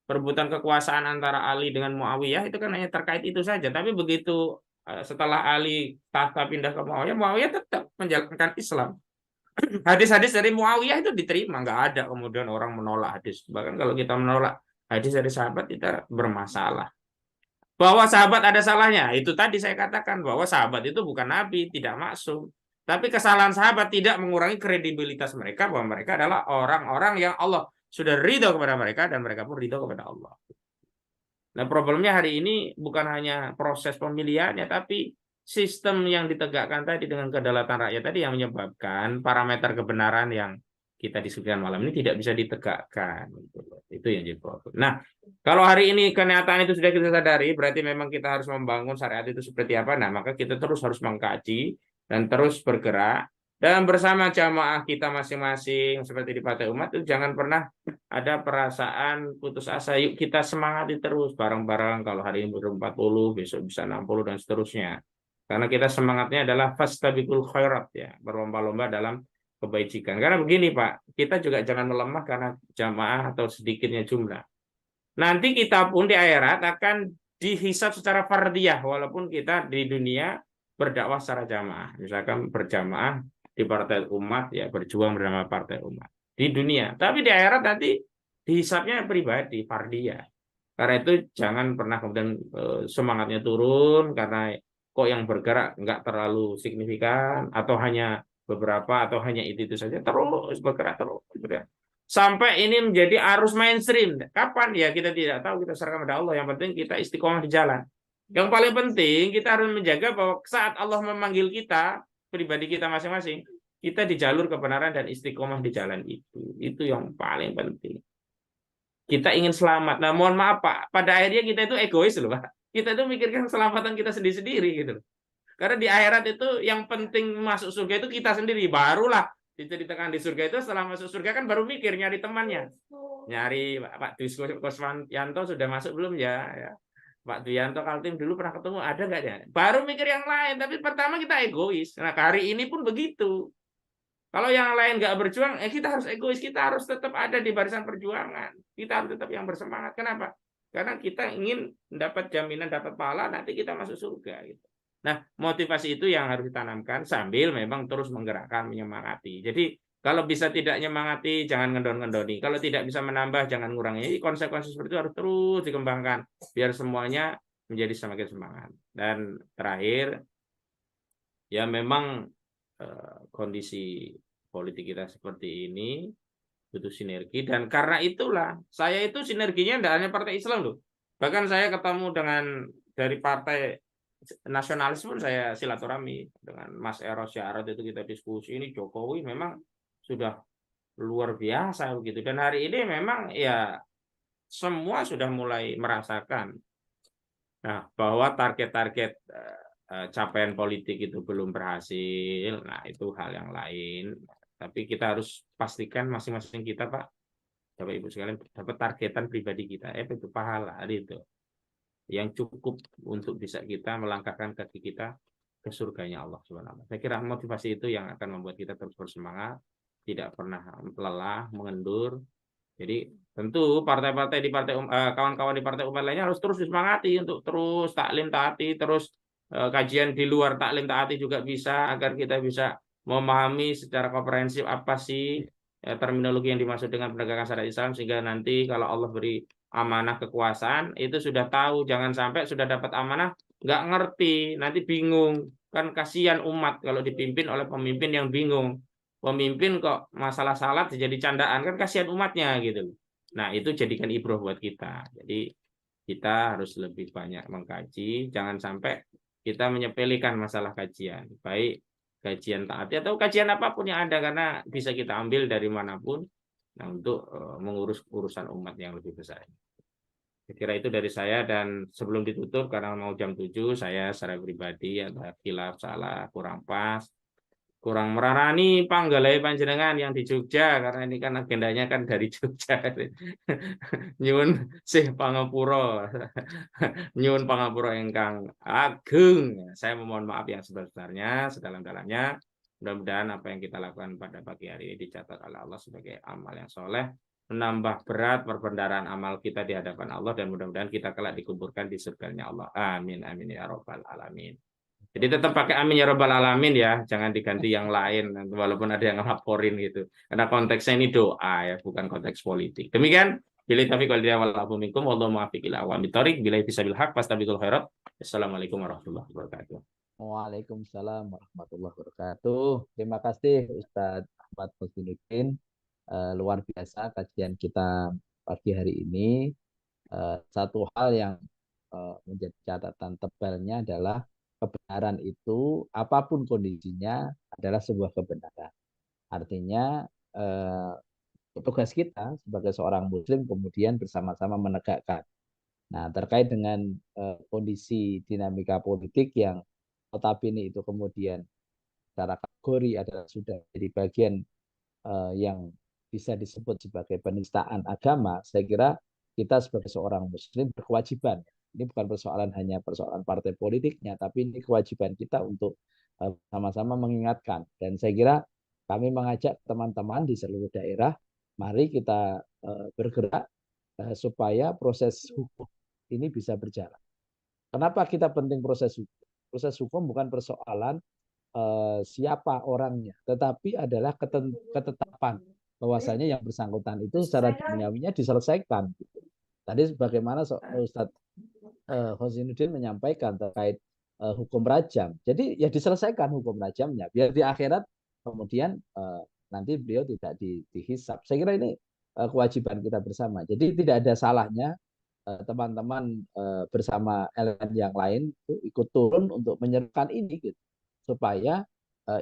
perebutan kekuasaan antara Ali dengan Muawiyah itu kan hanya terkait itu saja. Tapi begitu setelah Ali tahta pindah ke Muawiyah, Muawiyah tetap menjalankan Islam. Hadis-hadis dari Muawiyah itu diterima, nggak ada kemudian orang menolak hadis. Bahkan kalau kita menolak hadis dari sahabat, kita bermasalah. Bahwa sahabat ada salahnya, itu tadi saya katakan bahwa sahabat itu bukan nabi, tidak maksum. Tapi kesalahan sahabat tidak mengurangi kredibilitas mereka bahwa mereka adalah orang-orang yang Allah sudah ridho kepada mereka dan mereka pun ridho kepada Allah. Nah, problemnya hari ini bukan hanya proses pemilihannya, tapi sistem yang ditegakkan tadi dengan kedaulatan rakyat tadi yang menyebabkan parameter kebenaran yang kita diskusikan malam ini tidak bisa ditegakkan. Itu yang jadi problem. Nah, kalau hari ini kenyataan itu sudah kita sadari, berarti memang kita harus membangun syariat itu seperti apa. Nah, maka kita terus harus mengkaji dan terus bergerak. Dan bersama jamaah kita masing-masing seperti di Partai Umat itu jangan pernah ada perasaan putus asa. Yuk kita semangati terus bareng-bareng. Kalau hari ini baru 40, besok bisa 60 dan seterusnya. Karena kita semangatnya adalah fastabiqul khairat, ya, berlomba-lomba dalam kebajikan. Karena begini Pak, kita juga jangan melemah karena jamaah atau sedikitnya jumlah. Nanti kita pun di akhirat akan dihisab secara fardiyah walaupun kita di dunia berdakwah secara jamaah. Misalkan berjamaah di Partai Umat, ya berjuang bersama Partai Umat di dunia. Tapi di akhirat nanti dihisabnya pribadi, fardiyah. Karena itu jangan pernah kemudian semangatnya turun karena kok yang bergerak nggak terlalu signifikan atau hanya beberapa atau hanya itu saja, terus bergerak terus. Sampai ini menjadi arus mainstream. Kapan? Ya kita tidak tahu, kita serahkan pada Allah. Yang penting kita istiqomah di jalan. Yang paling penting kita harus menjaga bahwa saat Allah memanggil kita, pribadi kita masing-masing, kita di jalur kebenaran dan istiqomah di jalan itu. Itu yang paling penting. Kita ingin selamat. Nah, mohon maaf Pak, pada akhirnya kita itu egois loh Pak. Kita itu mikirkan keselamatan kita sendiri-sendiri gitu. Karena di akhirat itu yang penting masuk surga itu kita sendiri. Barulah diceritakan di surga itu setelah masuk surga kan baru mikir nyari temannya. Nyari Pak Dwi Kuswanto sudah masuk belum ya? Pak Duyanto Kaltim dulu pernah ketemu, ada nggak ya? Baru mikir yang lain, tapi pertama kita egois. Nah, hari ini pun begitu. Kalau yang lain nggak berjuang, kita harus egois, kita harus tetap ada di barisan perjuangan. Kita harus tetap yang bersemangat. Kenapa? Karena kita ingin mendapat jaminan, dapat pahala, nanti kita masuk surga. Gitu. Nah, motivasi itu yang harus ditanamkan sambil memang terus menggerakkan, menyemangati. Jadi, kalau bisa tidak menyemangati, jangan ngendon-ngendoni. Kalau tidak bisa menambah, jangan ngurangi. Konsep-konsep seperti itu harus terus dikembangkan, biar semuanya menjadi semakin semangat. Dan terakhir, ya memang kondisi politik kita seperti ini butuh sinergi, dan karena itulah saya itu sinerginya tidak hanya partai Islam loh, bahkan saya ketemu dengan dari partai nasionalis pun saya silaturahmi dengan Mas Eros Syarat, itu kita diskusi. Ini Jokowi memang sudah luar biasa begitu, dan hari ini memang ya semua sudah mulai merasakan bahwa target-target capaian politik itu belum berhasil. Nah, itu hal yang lain. Tapi kita harus pastikan masing-masing kita, Pak, Bapak Ibu sekalian, dapat targetan pribadi kita. Itu pahala itu yang cukup untuk bisa kita melangkahkan kaki kita ke surganya Allah Subhanahu wa Ta'ala. Saya kira motivasi itu yang akan membuat kita terus bersemangat, tidak pernah lelah, mengendur. Jadi tentu partai-partai di partai kawan-kawan di partai umat lainnya harus terus disemangati untuk terus taklim taati, terus kajian di luar taklim taati juga bisa, agar kita bisa memahami secara komprehensif apa sih terminologi yang dimaksud dengan penegakan syariat Islam, sehingga nanti kalau Allah beri amanah kekuasaan itu sudah tahu, jangan sampai sudah dapat amanah nggak ngerti, nanti bingung. Kan kasihan umat kalau dipimpin oleh pemimpin yang bingung. Pemimpin kok masalah salat jadi candaan, kan kasihan umatnya gitu. Nah, itu jadikan ibrah buat kita. Jadi kita harus lebih banyak mengkaji, jangan sampai kita menyepelekan masalah kajian. Baik kajian taati atau kajian apapun yang ada, karena bisa kita ambil dari manapun, nah, untuk mengurus urusan umat yang lebih besar. Saya kira itu dari saya, dan sebelum ditutup karena mau jam 7, saya secara pribadi ada khilaf, salah, kurang pas, kurang merarani panggalai panjenengan yang di Jogja, karena ini kan agendanya kan dari Jogja. Nyuwun Sih Pangapura. Nyuwun Pangapura ingkang ageng. Saya memohon maaf yang sebesar-besarnya, sedalam-dalamnya. Mudah-mudahan apa yang kita lakukan pada pagi hari ini dicatat oleh Allah sebagai amal yang soleh, menambah berat perbendaharaan amal kita di hadapan Allah, dan mudah-mudahan kita kelak dikuburkan di surganya Allah. Amin amin ya rabbal alamin. Jadi tetap pakai amin ya rabbal alamin ya, jangan diganti yang lain walaupun ada yang ngelaporin gitu. Karena konteksnya ini doa ya, bukan konteks politik. Demikian, bila taufiq wal hidayah wal minkum, wallahu muwaffiq ila aqwamit thoriq, bila bisabil haq fastabiqul khairat. Assalamualaikum warahmatullahi wabarakatuh. Waalaikumsalam warahmatullahi wabarakatuh. Terima kasih Ustadz Ahmad Husnuddin. Luar biasa kajian kita pagi hari ini. Satu hal yang menjadi catatan tebalnya adalah kebenaran itu apapun kondisinya adalah sebuah kebenaran. Artinya tugas kita sebagai seorang muslim kemudian bersama-sama menegakkan. Nah, terkait dengan kondisi dinamika politik yang notabene itu kemudian secara kategori adalah sudah jadi bagian yang bisa disebut sebagai penistaan agama, saya kira kita sebagai seorang muslim berkewajiban. Ini bukan persoalan hanya persoalan partai politiknya, tapi ini kewajiban kita untuk sama-sama mengingatkan. Dan saya kira kami mengajak teman-teman di seluruh daerah, mari kita bergerak supaya proses hukum ini bisa berjalan. Kenapa kita penting proses hukum? Proses hukum bukan persoalan siapa orangnya, tetapi adalah ketetapan bahwasanya yang bersangkutan itu secara duniawinya diselesaikan. Tadi sebagaimana Ustadz Husnuddin menyampaikan terkait hukum rajam. Jadi ya diselesaikan hukum rajamnya, biar di akhirat kemudian nanti beliau tidak dihisap. Saya kira ini kewajiban kita bersama. Jadi tidak ada salahnya teman-teman bersama elemen yang lain itu ikut turun untuk menyerukan ini gitu, supaya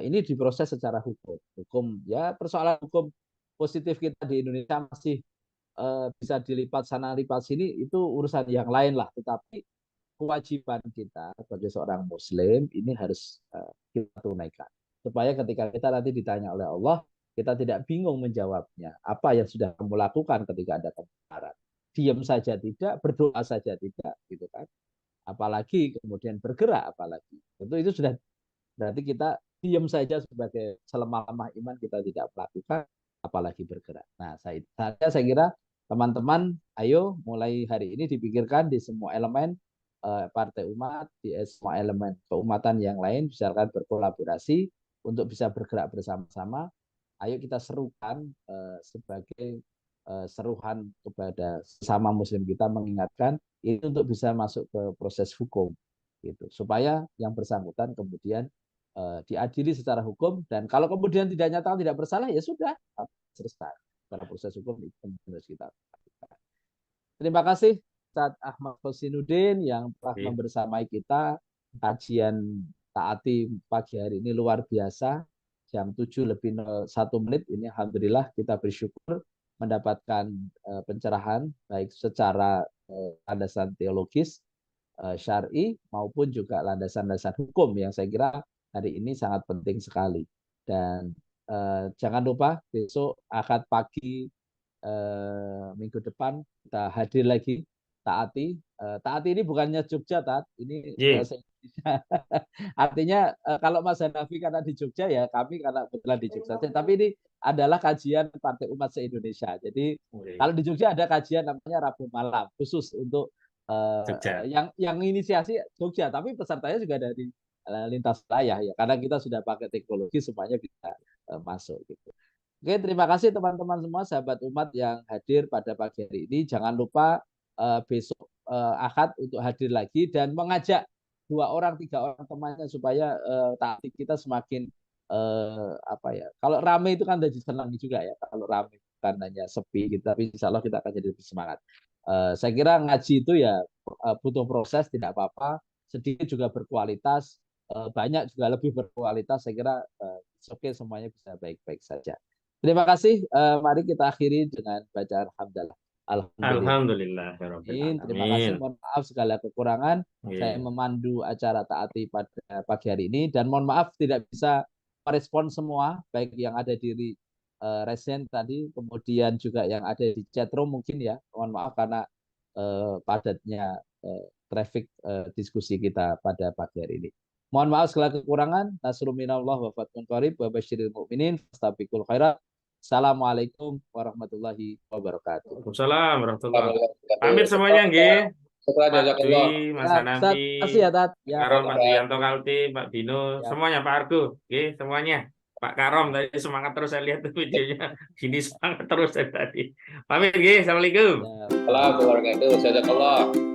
ini diproses secara hukum ya. Persoalan hukum positif kita di Indonesia masih bisa dilipat sana lipat sini, itu urusan yang lain lah, tetapi kewajiban kita sebagai seorang muslim ini harus kita tunaikan, supaya ketika kita nanti ditanya oleh Allah, kita tidak bingung menjawabnya. Apa yang sudah kamu lakukan ketika ada kebenaran? Diam saja tidak, berdoa saja tidak, gitu kan? Apalagi kemudian bergerak, apalagi itu sudah berarti kita diam saja sebagai selemah-lemah iman kita tidak melakukan, apalagi bergerak. Nah, saya kira teman-teman, ayo mulai hari ini dipikirkan di semua elemen partai umat, di semua elemen keumatan yang lain, misalkan berkolaborasi untuk bisa bergerak bersama-sama. Ayo kita serukan sebagai seruhan kepada sesama muslim kita, mengingatkan ini untuk bisa masuk ke proses hukum gitu, supaya yang bersangkutan kemudian diadili secara hukum, dan kalau kemudian tidak nyata tidak bersalah ya sudah selesai. Karena proses hukum itu harus kita lakukan. Terima kasih Ustadz Ahmad Husnuddin yang telah membersamai kita kajian taati pagi hari ini, luar biasa. Jam 7:01 ini alhamdulillah kita bersyukur mendapatkan pencerahan baik secara landasan teologis, syar'i, maupun juga landasan-landasan hukum yang saya kira hari ini sangat penting sekali. Dan jangan lupa besok Ahad pagi minggu depan kita hadir lagi taati. Taati ini bukannya Jogja, Tat. Ini artinya kalau Mas Hanafi karena di Jogja ya, kami karena kebetulan di Jogja. Tapi ini adalah kajian Partai Umat se-Indonesia. Jadi kalau di Jogja ada kajian namanya Rabu Malam khusus untuk yang inisiasi Jogja, tapi pesertanya juga dari lintas wilayah ya, karena kita sudah pakai teknologi semuanya bisa masuk gitu. Oke, terima kasih teman-teman semua, sahabat umat yang hadir pada pagi hari ini. Jangan lupa besok Ahad untuk hadir lagi dan mengajak 2 orang, 3 orang temannya supaya taati kita semakin apa ya? Kalau rame itu kan jadi senang juga ya. Kalau rame bukan hanya sepi gitu, tapi insya Allah kita akan jadi lebih semangat. Saya kira ngaji itu ya butuh proses, tidak apa-apa. Sedikit juga berkualitas, banyak juga lebih berkualitas. Saya kira oke, semuanya bisa baik-baik saja. Terima kasih. Mari kita akhiri dengan bacaan hamdalah. Alhamdulillah. Terima kasih. Mohon maaf segala kekurangan. Saya memandu acara taati pada pagi hari ini dan mohon maaf tidak bisa merespon semua, baik yang ada di resen tadi, kemudian juga yang ada di chatroom mungkin ya. Mohon maaf karena padatnya traffic diskusi kita pada pagi hari ini. Mohon maaf segala kekurangan. Nasrul minallah wa fathun qarib wa basyiril mu'minin fastabiqul khairat. Assalamualaikum warahmatullahi wabarakatuh. Waalaikumsalam warahmatullahi wabarakatuh. Pamit semuanya nggih. Pak Dwi, Mas Hanafi, Karom, Pak Duyanto Kalti, Pak Dino, semuanya, Pak Argo, nggih, semuanya. Pak Karom tadi semangat terus, saya lihat videonya. Gini semangat terus tadi. Pamit nggih. Assalamualaikum. Assalamualaikum warahmatullahi wabarakatuh.